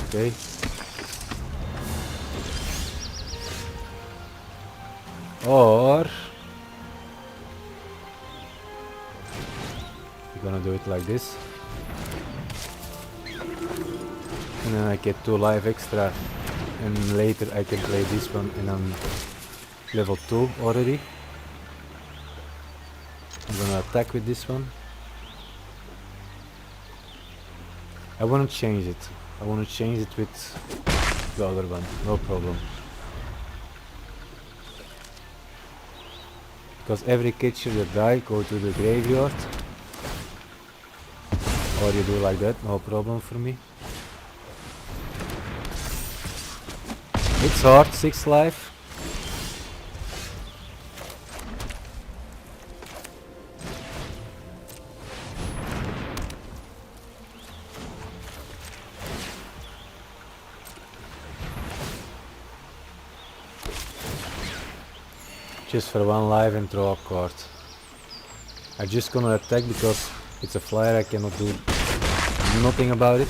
Okay. Or we're gonna do it like this. And then I get 2 life extra. And later I can play this one and I'm level 2 already. I'm gonna attack with this one. I wanna change it. I want to change it with the other one, no problem. Because every creature that die go to the graveyard. Or you do like that, no problem for me. It's hard, 6 life. Just for 1 life and draw a card. I'm just gonna attack because it's a flyer, I cannot do nothing about it.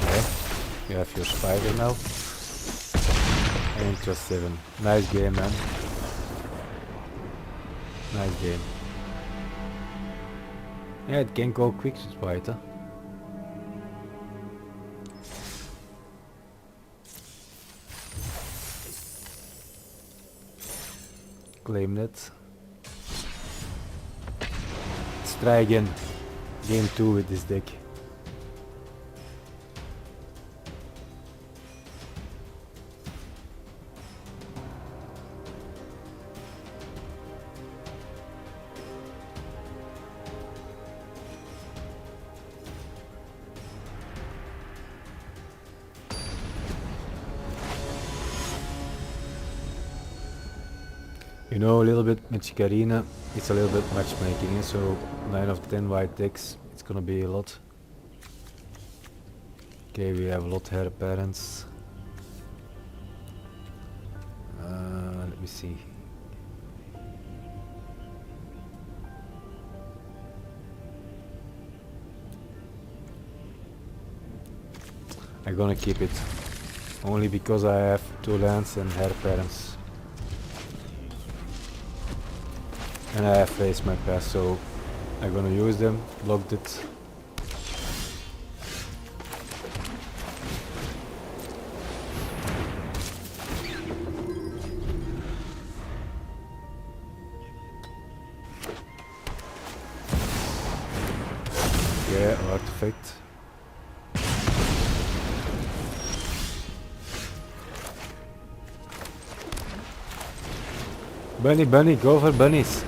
Okay, you have your spider now. And just 7. Nice game, man. Nice game. Yeah, it can go quick, right? Huh? Claim that. Let's try again. Game 2 with this deck. You know, a little bit Magic Arena, it's a little bit matchmaking, so 9 of 10 white decks, it's gonna be a lot. Okay, we have a lot hair parents. Let me see. I'm gonna keep it, only because I have 2 lands and hair parents. And I have faced my past, so I'm gonna use them, blocked it. Yeah, artifact. Bunny, bunny, go for bunnies.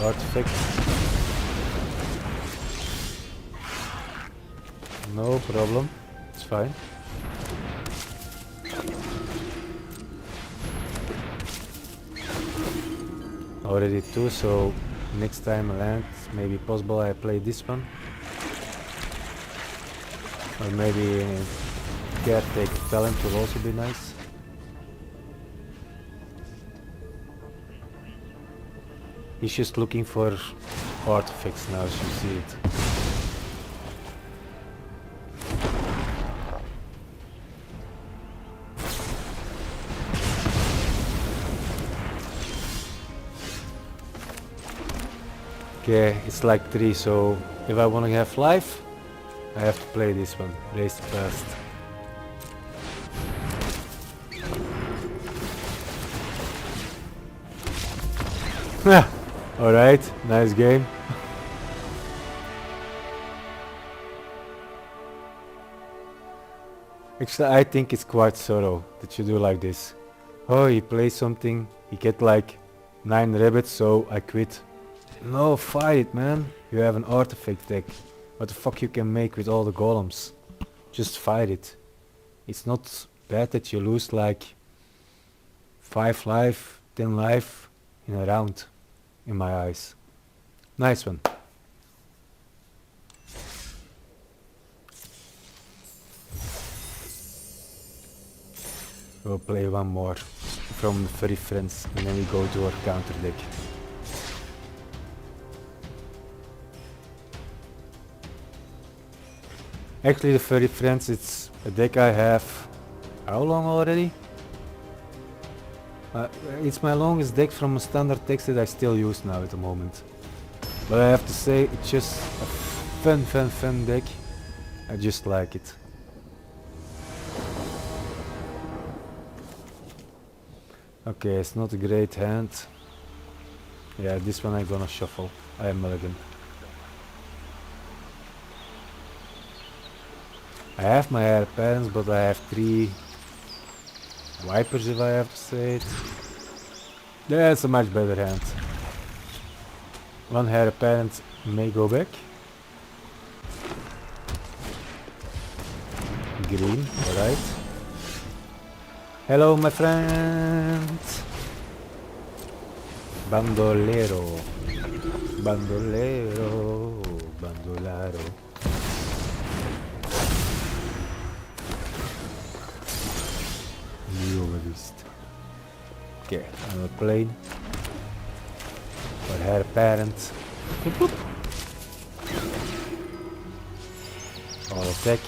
artifact. No problem, it's fine. Already 2, so next time I land, maybe possible I play this one. Or maybe caretaker talent will also be nice. He's just looking for artifacts now, as you see it. Okay, it's like 3, so if I want to have life, I have to play this one, race fast. Alright, nice game. Actually, I think it's quite thorough that you do like this. Oh, he plays something, he get like 9 rabbits, so I quit. No, fight it, man. You have an artifact deck. What the fuck you can make with all the golems? Just fight it. It's not bad that you lose like 5 life, 10 life in a round, in my eyes. Nice one. We'll play one more from the furry friends and then we go to our counter deck. Actually, the furry friends, it's a deck I have how long already? It's my longest deck from a standard text that I still use now at the moment. But I have to say, it's just a fun deck. I just like it. Okay, it's not a great hand. Yeah, this one I'm gonna shuffle. I am mulligan. I have my heir parents, but I have 3 wipers if I have to say it. That's a much better hand. 1 heir parent may go back. Green, alright. Hello my friend. Bandolero. Bandolero. Bandolaro. Okay, I'm a plane. For her parents. All attack.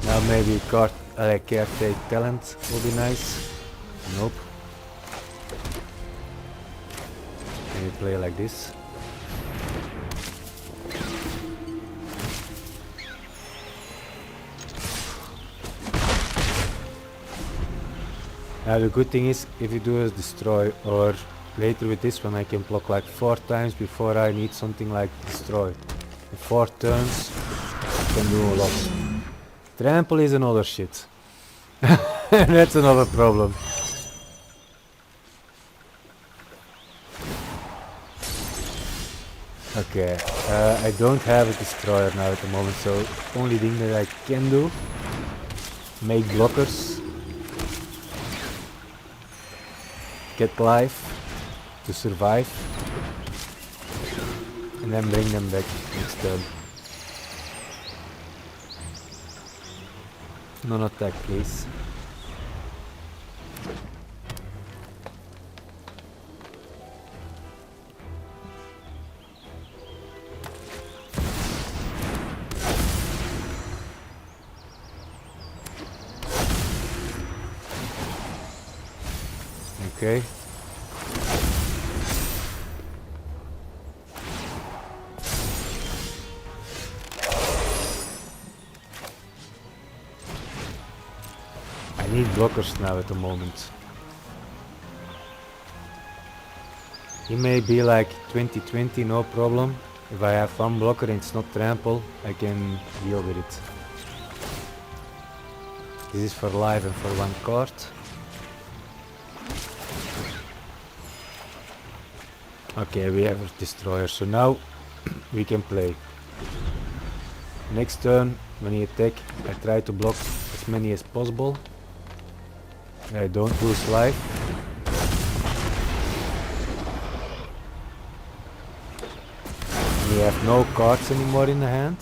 Now maybe caretaker talent will be nice. Nope. Can you play like this? Now the good thing is, if you do a destroy, or later with this one I can block like 4 times before I need something like destroy. In 4 turns I can do a lot. Trample is another shit. That's another problem. Okay, I don't have a destroyer now at the moment, so only thing that I can do, make blockers. Get life to survive and then bring them back next turn. Non-attack please. Okay. I need blockers now at the moment. He may be like 2020, no problem. If I have 1 blocker and it's not trample, I can deal with it. This is for life and for one card. Okay, we have a destroyer, so now we can play. Next turn, when he attack, I try to block as many as possible. I don't lose life. We have no cards anymore in the hand.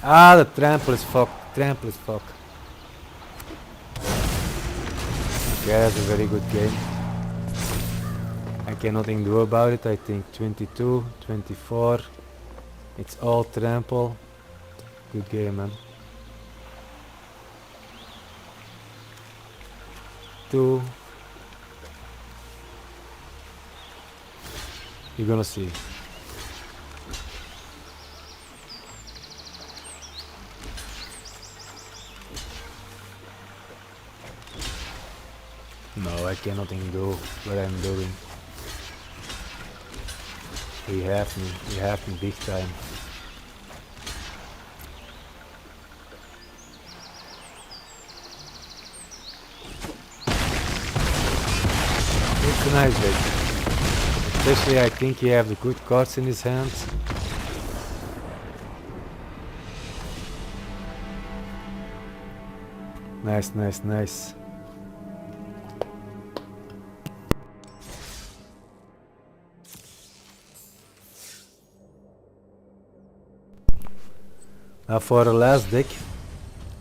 Ah, the trample is fuck. Trample is fuck. Okay, that's a very good game. I can nothing do about it. I think 22, 24. It's all trample. Good game, man. 2. You're gonna see. No, I cannot do what I'm doing. He have me big time. It's a nice deck. Especially I think he have the good cards in his hands. Nice, nice, nice. Now for the last deck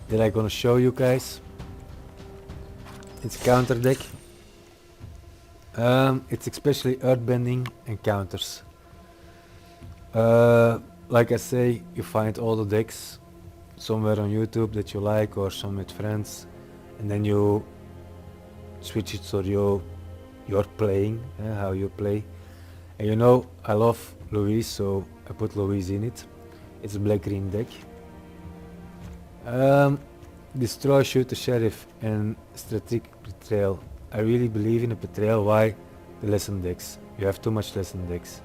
that I'm gonna show you guys, it's a counter deck. It's especially earthbending and counters. Like I say, you find all the decks somewhere on YouTube that you like or some with friends, and then you switch it so you're playing, how you play. And you know, I love Louise, so I put Louise in it. It's a black-green deck. Destroy, shoot the sheriff, and strategic betrayal. I really believe in a betrayal. Why? The lesson decks. You have too much lesson decks.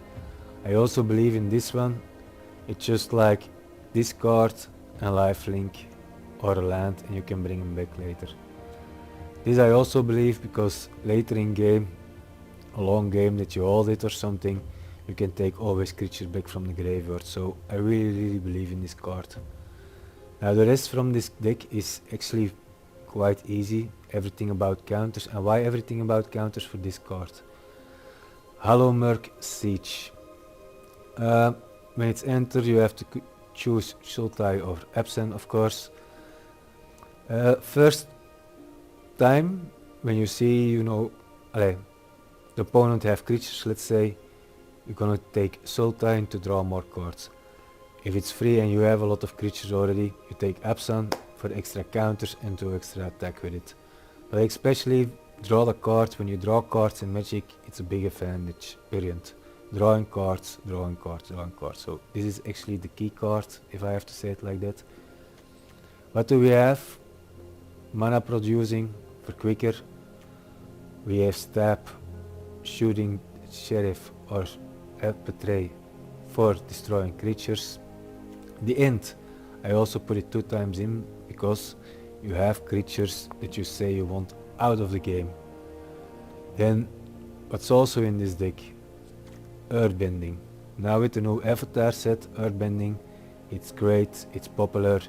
I also believe in this one. It's just like discard and lifelink or a land, and you can bring them back later. This I also believe because later in game, a long game that you hold it or something, you can take always creatures back from the graveyard. So I really believe in this card. Now the rest from this deck is actually quite easy. Everything about counters. And why everything about counters for this card? Hollow Merc Siege. When it's entered, you have to choose Sultai or Absent, of course. First time when you see, you know, the opponent have creatures, let's say, you're gonna take Sultai to draw more cards. If it's free and you have a lot of creatures already, you take Absent for extra counters and to extra attack with it. But especially draw the cards. When you draw cards in Magic, it's a big advantage, period. Drawing cards, drawing cards, drawing cards. So this is actually the key card, if I have to say it like that. What do we have? Mana producing for quicker. We have Stab, shooting sheriff or betray for destroying creatures. The end, I also put it 2 times in because you have creatures that you say you want out of the game. Then what's also in this deck? Earthbending. Now with the new avatar set, Earthbending, it's great, it's popular.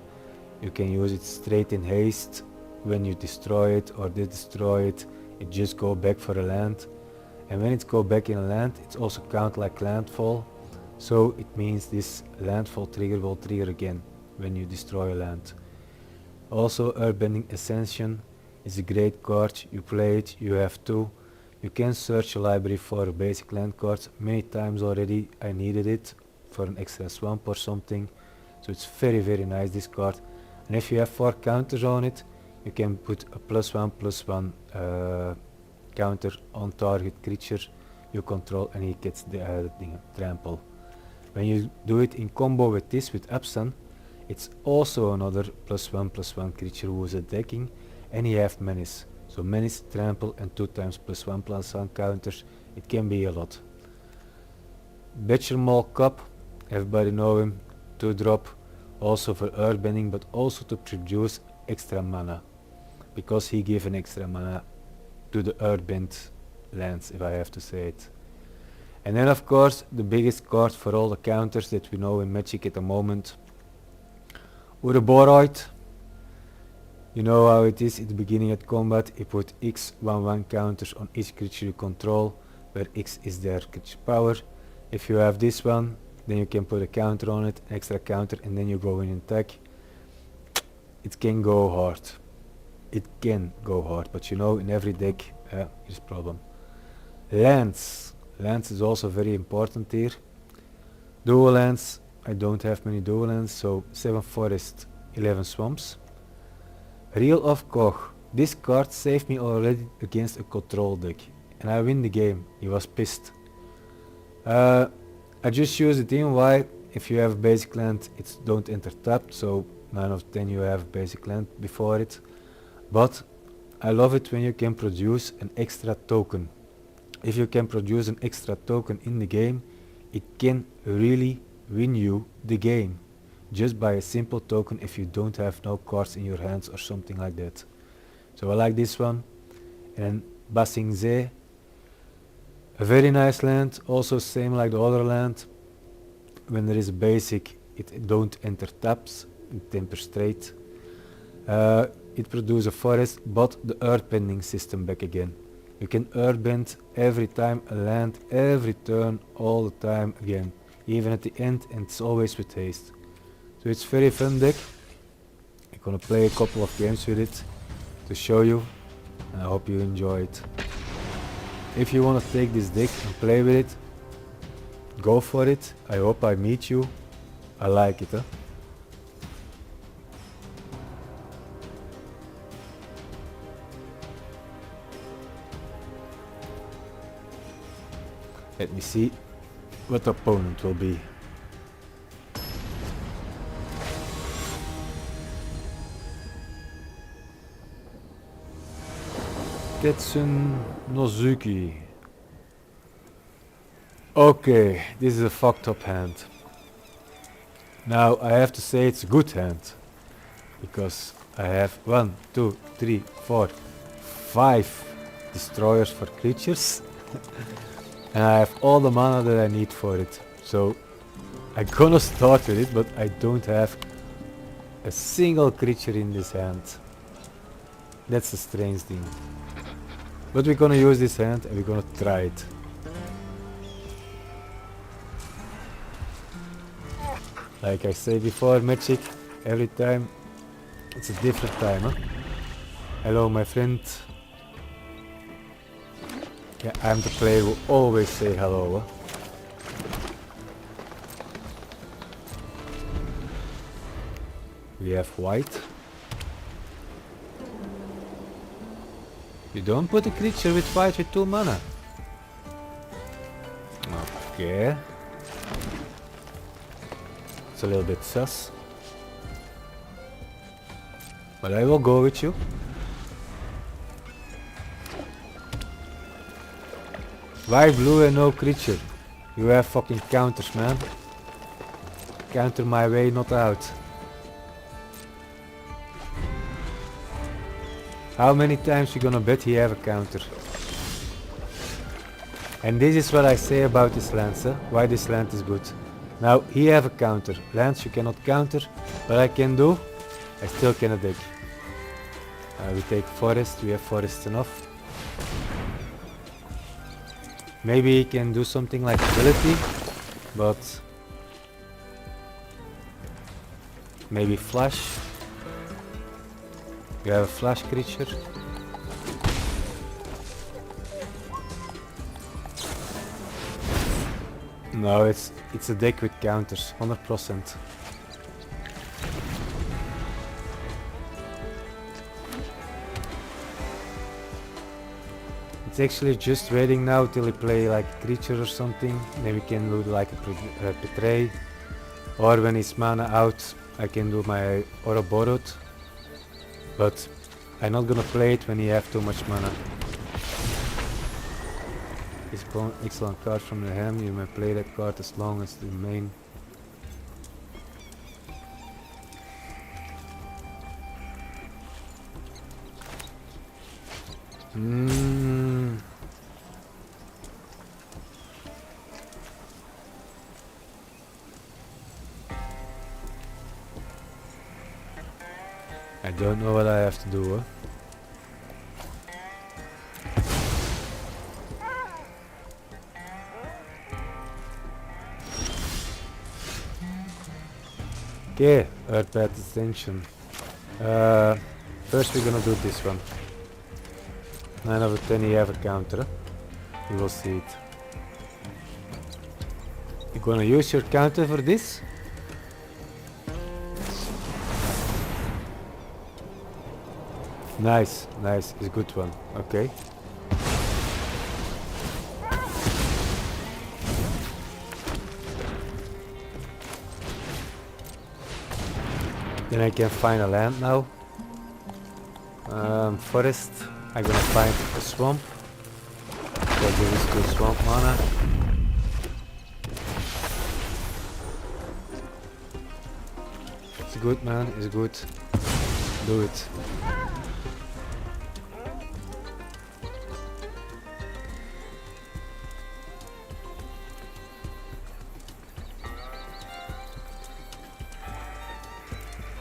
You can use it straight in haste. When you destroy it or they destroy it, it just go back for a land. And when it go back in a land, it's also count like landfall. So it means this landfall trigger will trigger again when you destroy a land. Also Earthbending Ascension is a great card. You play it, you have 2. You can search your library for a basic land card. Many times already I needed it for an extra swamp or something. So it's very nice, this card. And if you have 4 counters on it, you can put a +1/+1 counter on target creature you control and he gets the trample. When you do it in combo with this, with Absent, it's also another +1/+1 creature who is attacking, and you have Menace. So Menace, trample and 2 times +1/+1 counters. It can be a lot. Betcher Mall Cup, everybody know him, 2 drop, also for earthbending, but also to produce extra mana, because he gave an extra mana to the earthbend lands, if I have to say it. And then of course the biggest card for all the counters that we know in Magic at the moment, Uroboroid. You know how it is at the beginning of combat, you put X 1/1 counters on each creature you control, where X is their creature power. If you have this one, then you can put a counter on it, extra counter, and then you go in and attack. It can go hard. It can go hard, but you know, in every deck, here's a problem. Lands. Lands is also very important here. Dual lands. I don't have many dual lands, so 7 forest, 11 swamps. Reel of Koch. This card saved me already against a control deck, and I win the game. He was pissed. I just use it in. Why? If you have basic land, it's don't enter tapped, so 9 of 10 you have basic land before it. But I love it when you can produce an extra token. If you can produce an extra token in the game, it can really win you the game. Just by a simple token if you don't have no cards in your hands or something like that. So I like this one. And Basing Zee. A very nice land, also same like the other land. When there is a basic, it don't enter taps, it tempers straight. It produces a forest, but the earthbending system back again. You can earthbend every time a land, every turn, all the time again. Even at the end, and it's always with haste. So it's very fun deck. I'm gonna play a couple of games with it to show you, and I hope you enjoy it. If you wanna take this deck and play with it, go for it. I hope I meet you. I like it, huh? Let me see what the opponent will be. Tetsun Nozuki. Okay, this is a fucked up hand. Now I have to say it's a good hand, because I have 1, 2, 3, 4, 5 destroyers for creatures. And I have all the mana that I need for it. So I'm gonna start with it, but I don't have a single creature in this hand. That's a strange thing. But we're gonna use this hand and we're gonna try it. Like I say before, Magic, every time it's a different time, huh? Hello my friend. Yeah, I'm the player who always say hello, huh? We have white. You don't put a creature with white with 2 mana. Okay. It's a little bit sus. But I will go with you. Why blue and no creature? You have fucking counters, man. Counter my way, not out. How many times you gonna bet he have a counter? And this is what I say about this land, huh? Why this land is good. Now he have a counter. Lands you cannot counter. What I can do, I still can attack. We take forest, we have forest enough. Maybe he can do something like ability, but maybe flash. You have a flash creature. No, it's a deck with counters, 100%. It's actually just waiting now till he play like a creature or something. Then we can do like a betray. Or when he's mana out, I can do my Ouroboros. But I'm not gonna play it when he have too much mana. It's an excellent card from the hand. You may play that card as long as the main. I don't know what I have to do. Okay, earthbed extension. First we're gonna do this one. 9 out of 10 you have a counter. You will see it. You're gonna use your counter for this? Nice, nice, it's a good one. Okay. Then I can find a land now. Forest. I'm gonna find a swamp. That gives us good swamp mana. It's good, man. It's good. Do it.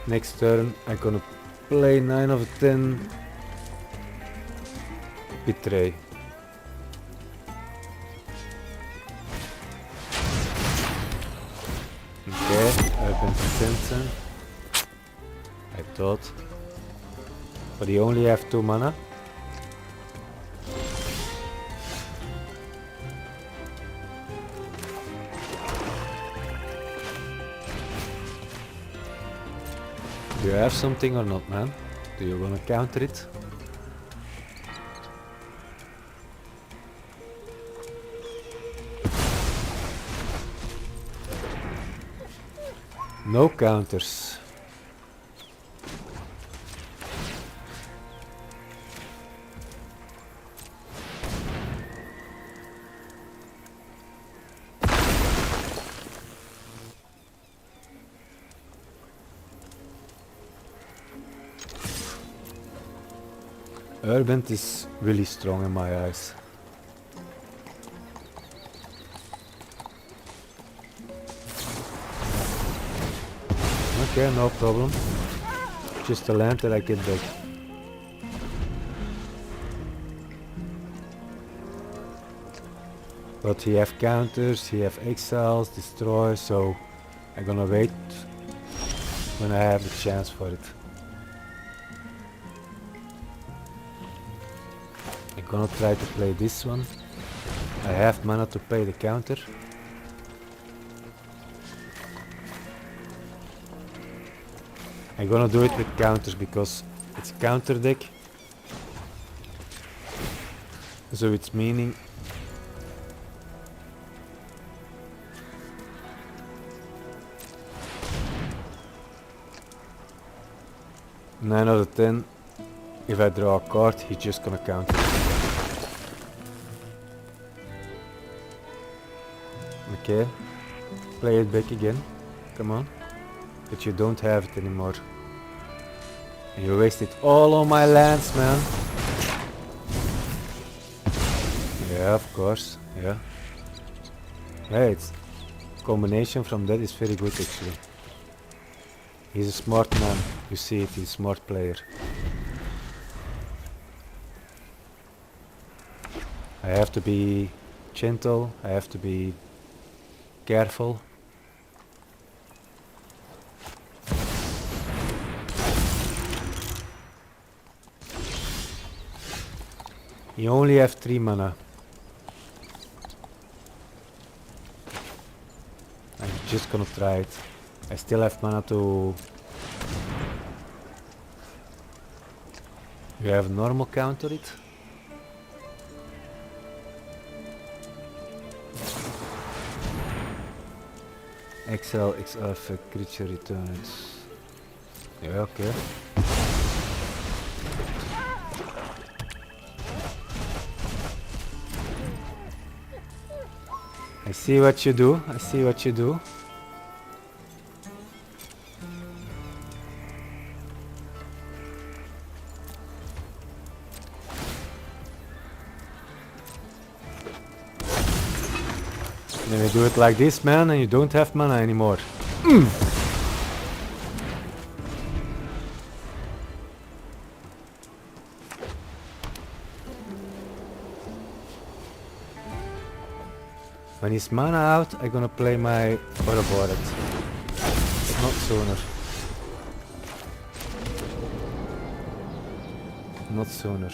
Next turn, I'm gonna play 9 of 10 Betray. Okay, open Sensen. I thought. But he only have 2 mana. Do you have something or not, man? Do you wanna counter it? No counters. Eartbending is really strong in my eyes. Okay, no problem. Just a land that I get back. But he have counters, he have exiles, destroy, so I'm gonna wait when I have the chance for it. I'm gonna try to play this one. I have mana to pay the counter. I'm gonna do it with counters because it's counter deck. So it's meaning nine out of 10. If I draw a card, he's just gonna counter it. Okay, play it back again. Come on. But you don't have it anymore. And you wasted all on my lands, man. Yeah, of course. Yeah. Hey, it's combination from that is very good actually. He's a smart man. You see it, he's a smart player. I have to be gentle. I have to be careful. You only have 3 mana. I'm just gonna try it. I still have mana to... You have normal counter it? Exile, exile effect, creature returns. Yeah, okay. I see what you do, I see what you do. Then we do it like this, man, and you don't have mana anymore. When he's mana out, I'm gonna play my Ouroboros. But not sooner. Not sooner.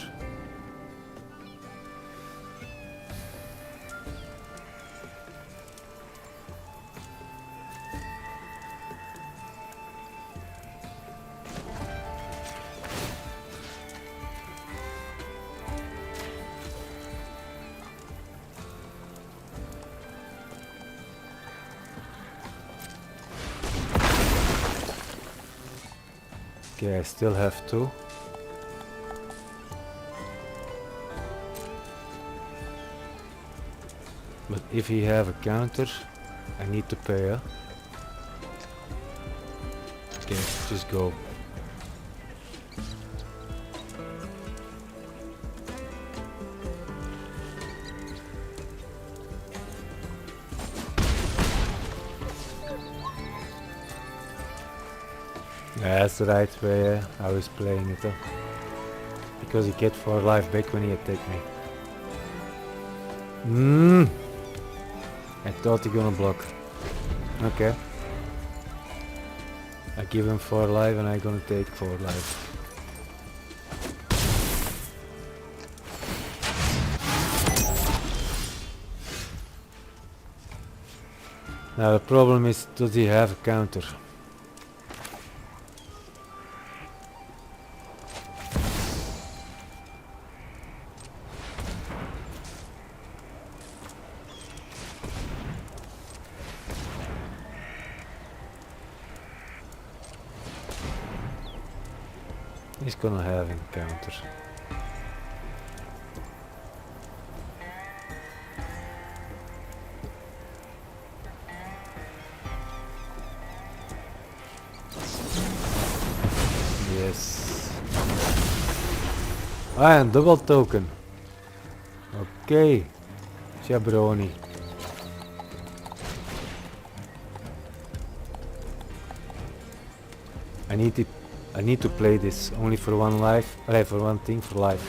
Okay, I still have 2. But if he have a counter, I need to pay, huh? Okay, just go. Yeah, that's the right way I was playing it, huh? Because he get 4 life back when he attacked me. I thought he gonna block. Okay. I give him 4 life and I gonna take 4 life. Now the problem is, does he have a counter? He's gonna have encounter. Yes. Ah, and double token. Okay. Jabroni. I need to play this only for 1 life, for 1 thing for life.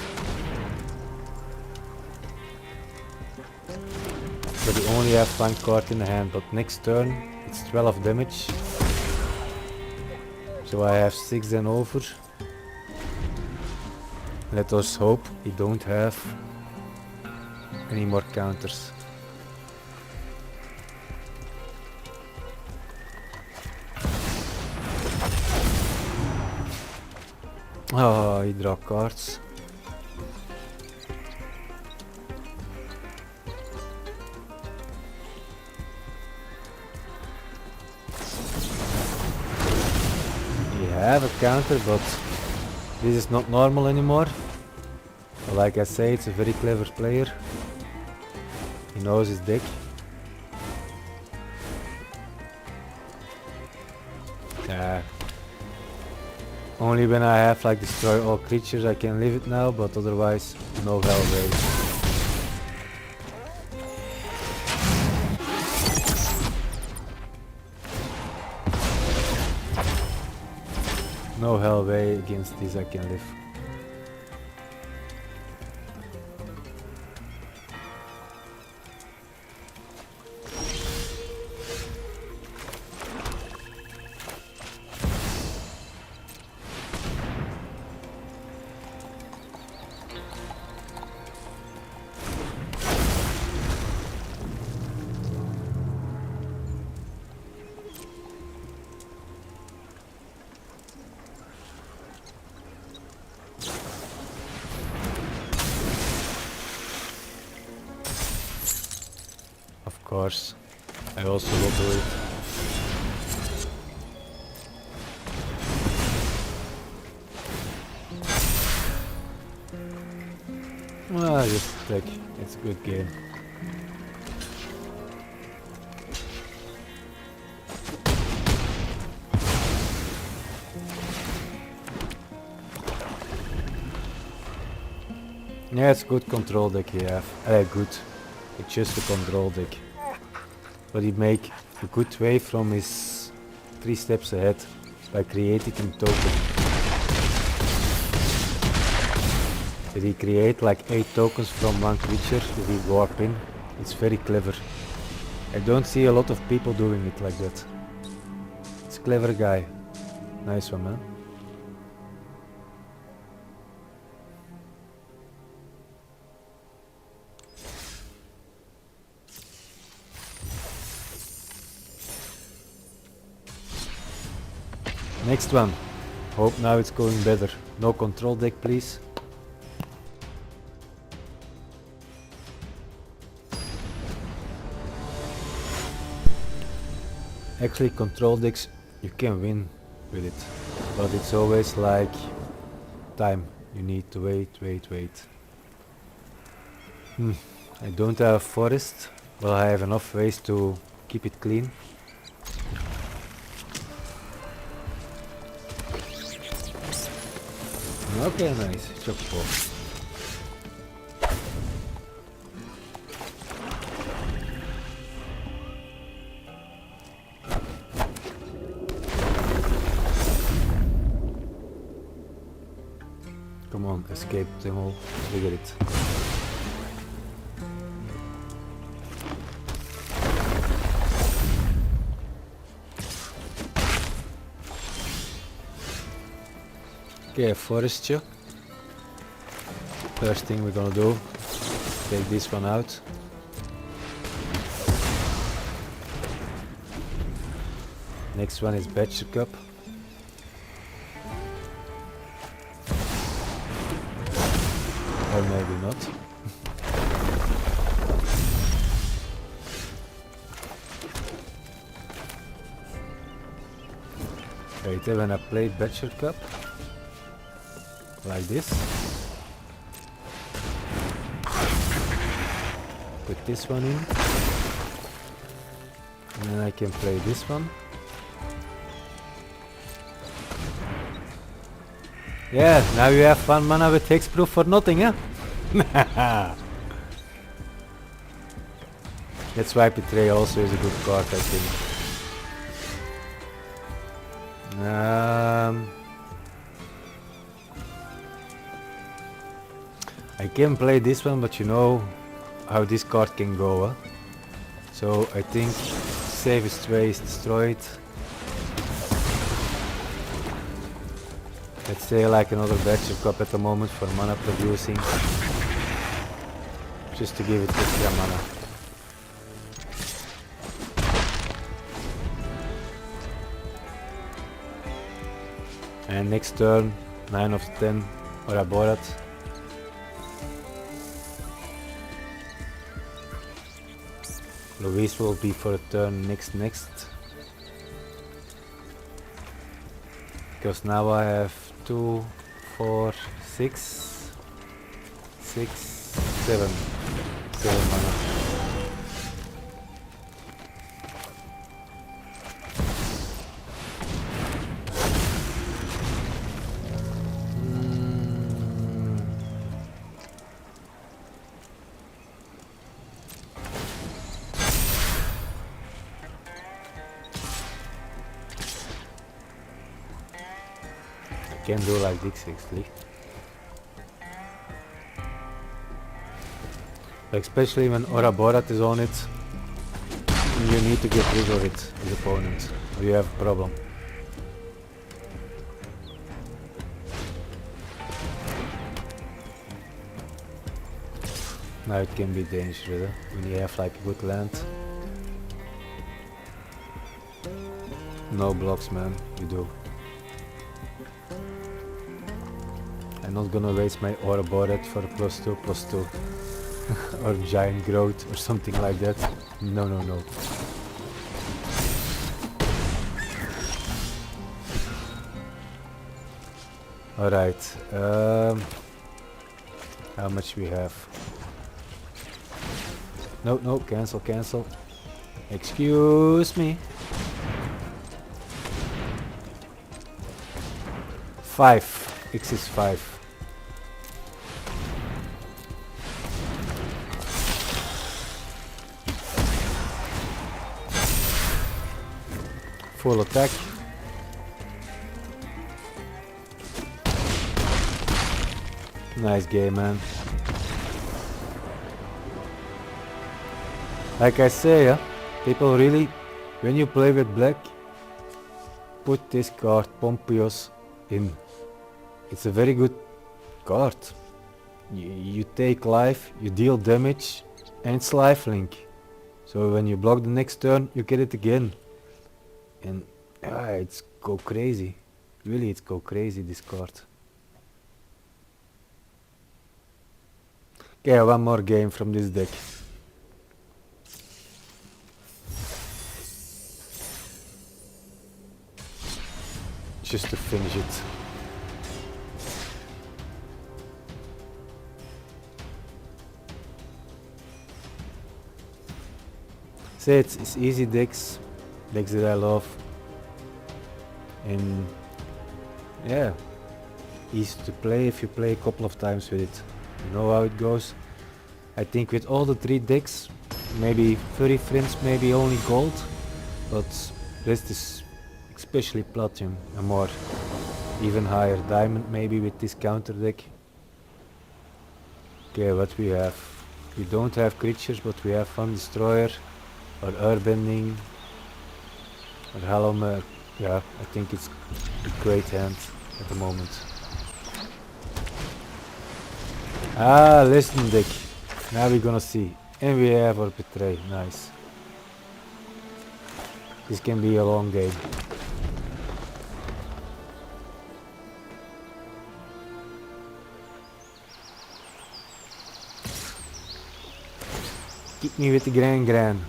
But you only have 1 card in the hand, but next turn it's 12 damage. So I have 6 and over. Let us hope he don't have any more counters. Oh, he draw cards. He have a counter, but this is not normal anymore. Like I say, it's a very clever player. He knows his deck. Yeah. Only when I have like destroy all creatures I can leave it now, but otherwise no hell way. No hell way against this I can live. Of course, I also will do it. Ah, just take. It's a good game. Yeah, it's good control deck you have. Good. It's just a control deck. but he make a good way from his 3 steps ahead by creating a token. Did he create like 8 tokens from one creature that he warp in? It's very clever. I don't see a lot of people doing it like that. It's a clever guy. Nice one, man. Next one. Hope now it's going better. No control deck, please. Actually, control decks, you can win with it, but it's always like time. You need to wait. I don't have a forest, but I have enough ways to keep it clean. Okay, nice. Chop off. Come on, escape the hole. Trigger it. Okay, forest you. First thing we're gonna do, take this one out. Next one is Badger Cup. Or maybe not. Wait, when I play Badger Cup, like this. Put this one in. And then I can play this one. Yeah, now you have 1 mana with hexproof for nothing, huh? That's why Betray also is a good card, I think. I can play this one, but you know how this card can go, huh? So I think safest way is destroy it. Let's say like another Badger Cup at the moment for mana producing. Just to give it extra mana. And next turn, 9 of 10, or Aborat. Luis will be for a turn next. Because now I have 2, 4, 6, 7 mana. Can do like this actually. Especially when Ouroboros is on it, you need to get rid of it, his opponent, or you have a problem. Now it can be dangerous when you have like a good land. No blocks, man, you do. I'm not gonna waste my Ouroboros for a +2/+2 or giant growth or something like that. No. Alright, how much we have? No, cancel. Excuse me. 5, X is 5. full attack. Nice game, man. Like I say, yeah, people really, when you play with black, put this card, Pompeius, in. It's a very good card. You take life, you deal damage, and it's lifelink. So when you block the next turn, you get it again. And it's go crazy. Really, it's go crazy, this card. Okay, one more game from this deck. Just to finish it. Say it's easy decks that I love, and yeah, easy to play if you play a couple of times with it. You know how it goes. I think with all the 3 decks, maybe furry friends, maybe only gold, but rest is especially platinum and more, even higher diamond maybe with this counter deck. Okay, what we have? We don't have creatures, but we have Fun Destroyer, or Eartbending, or Halom. Yeah, I think it's a great hand at the moment. Listen deck. Now we're gonna see. And we have our Betray. Nice. This can be a long game. Keep me with the Gran.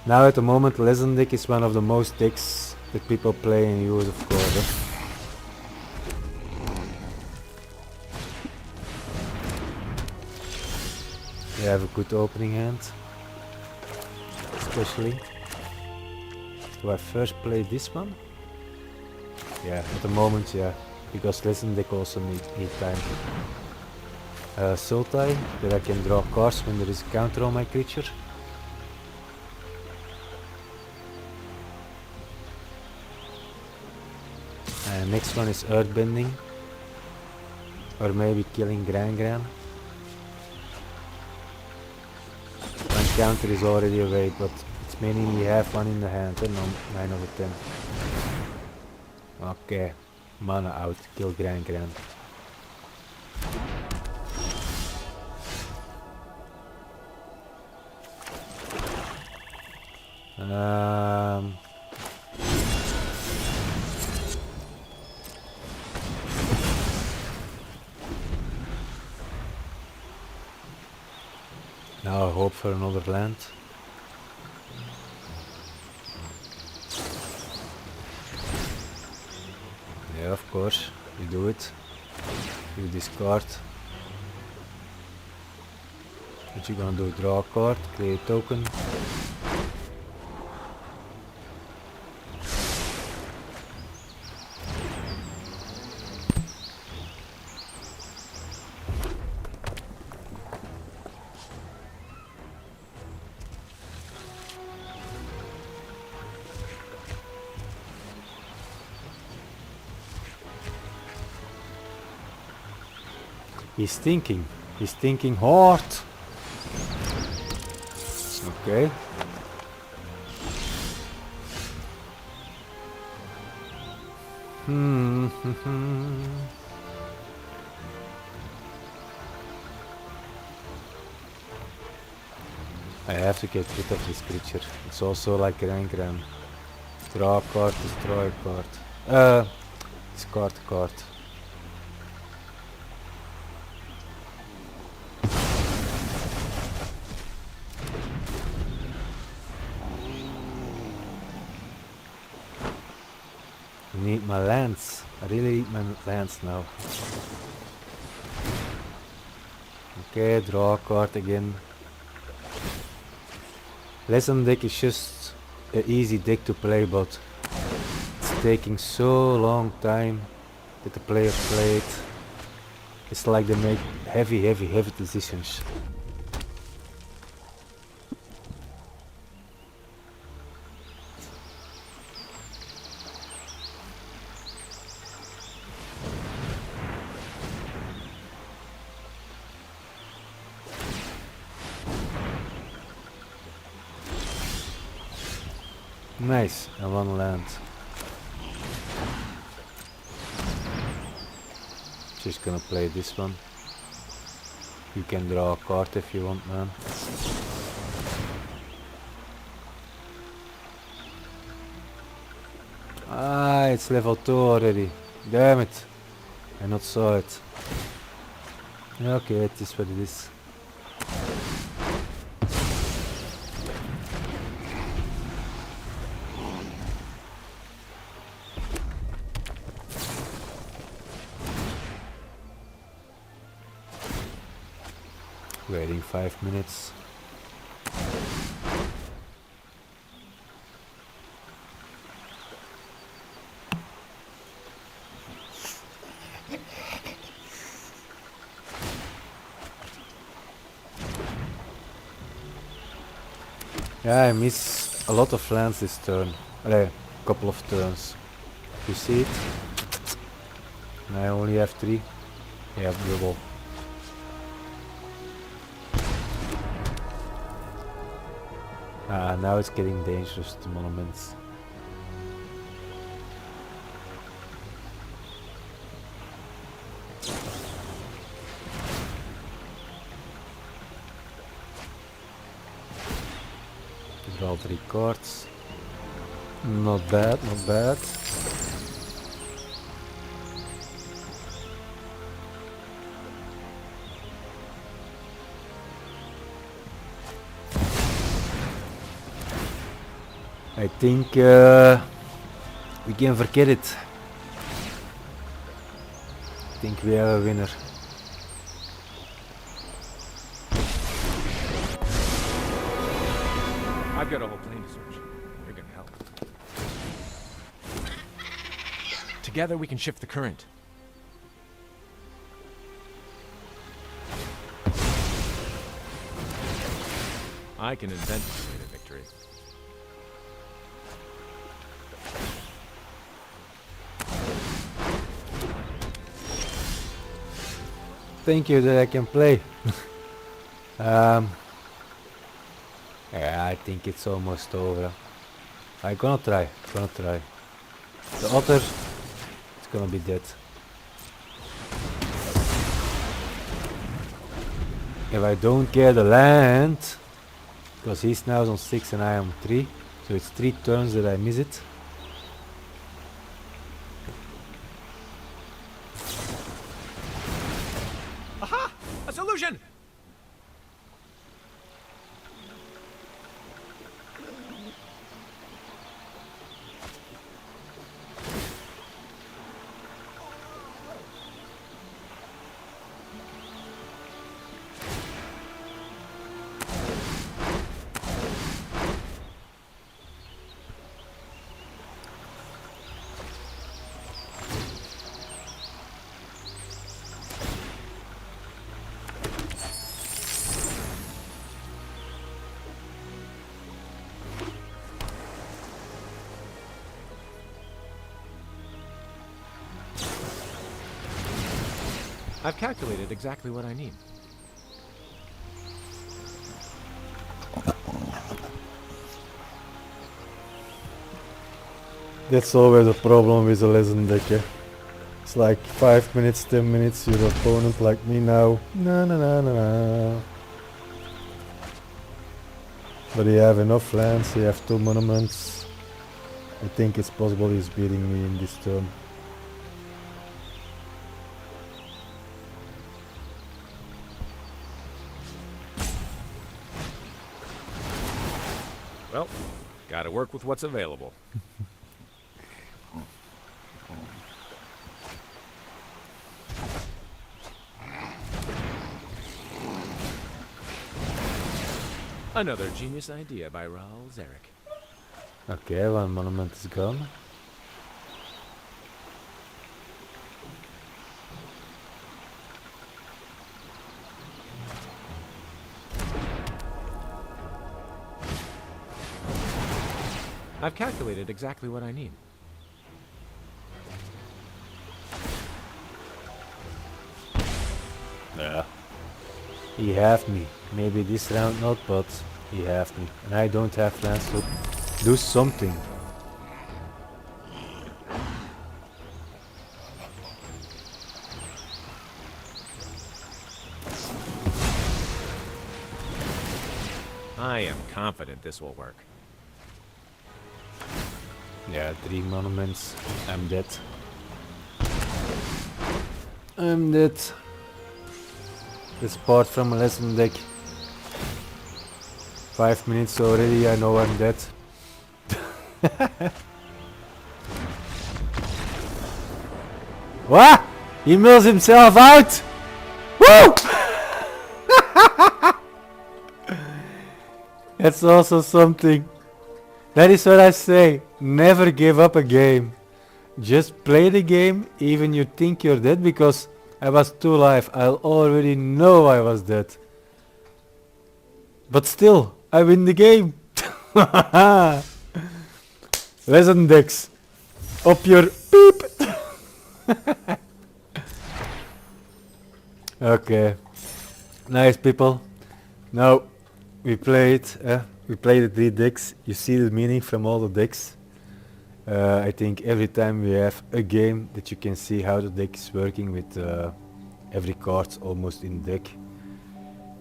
Now at the moment, Legend deck is one of the most decks that people play and use, of course. They have a good opening hand, especially. Do I first play this one? Yeah, at the moment, yeah, because Legend deck also need time. Sultai, that I can draw cards when there is a counter on my creature. Next one is Earthbending, or maybe killing Gran. One counter is already away, but it's meaning we have one in the hand, and 9 over 10. Okay, mana out, kill Gran. Now I hope for another land. Yeah, of course, you do it. You discard. What you gonna do? Draw a card, create a token. He's thinking hard. Okay. I have to get rid of this creature. It's also like Gran. Draw a card, destroy a card. Discard a card. I need my lands. I really need my lands now. Okay, draw a card again. Lesson deck is just an easy deck to play, but it's taking so long time that the players play it. It's like they make heavy decisions. Nice, and one land. Just gonna play this one. You can draw a card if you want, man. Ah, it's level 2 already. Damn it. I not saw it. Okay, it is what it is. Waiting 5 minutes. Yeah, I miss a lot of lands this turn. A couple of turns. You see it? And I only have 3. Yeah, double. Ah, now it's getting dangerous, the monuments. Draw 3 cards. Not bad, not bad. I think we can forget it. I think we have a winner. I've got a whole plane to search. You're gonna help. Together we can shift the current. I can invent the way to victory. Thank you that I can play. Yeah, I think it's almost over. I'm gonna try, The otter, it's gonna be dead. If I don't get the land, because he's now on 6 and I am 3, so it's 3 turns that I miss it. Aha! A solution! I've calculated exactly what I need. That's always a problem with a lesson deck. It's like 5 minutes, 10 minutes, your opponent like me now. Na na na na na. But you have enough lands, you have 2 monuments. I think it's possible he's beating me in this turn. Well, gotta work with what's available. Another genius idea by Raoul Zarek. Okay, 1 monument is gone. I've calculated exactly what I need. Yeah. He halved me. Maybe this round not, but he halved me. And I don't have lands to do something. I am confident this will work. Yeah, 3 monuments. I'm dead. I'm dead. Let's part from a lesson deck. 5 minutes already, I know I'm dead. What? He mills himself out! Woo! That's also something. That is what I say. Never give up a game. Just play the game even you think you're dead, because I was 2 life. I already know I was dead. But still, I win the game. Lesson decks. Up your beep. Okay. Nice people. Now we played the 3 decks. You see the meaning from all the decks. I think every time we have a game that you can see how the deck is working with every card almost in the deck.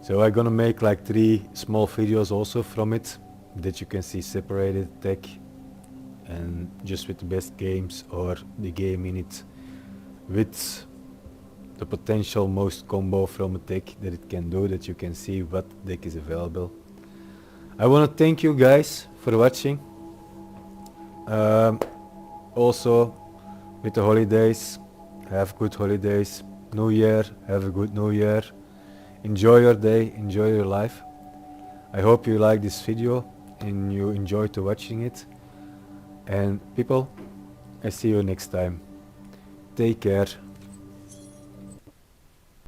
So I'm gonna make like 3 small videos also from it that you can see separated deck and just with the best games or the game in it with the potential most combo from a deck that it can do, that you can see what deck is available. I want to thank you guys for watching. Also with the holidays, have good holidays. New Year, have a good New Year. Enjoy your day, enjoy your life. I hope you like this video and you enjoyed watching it. And people, I see you next time. Take care.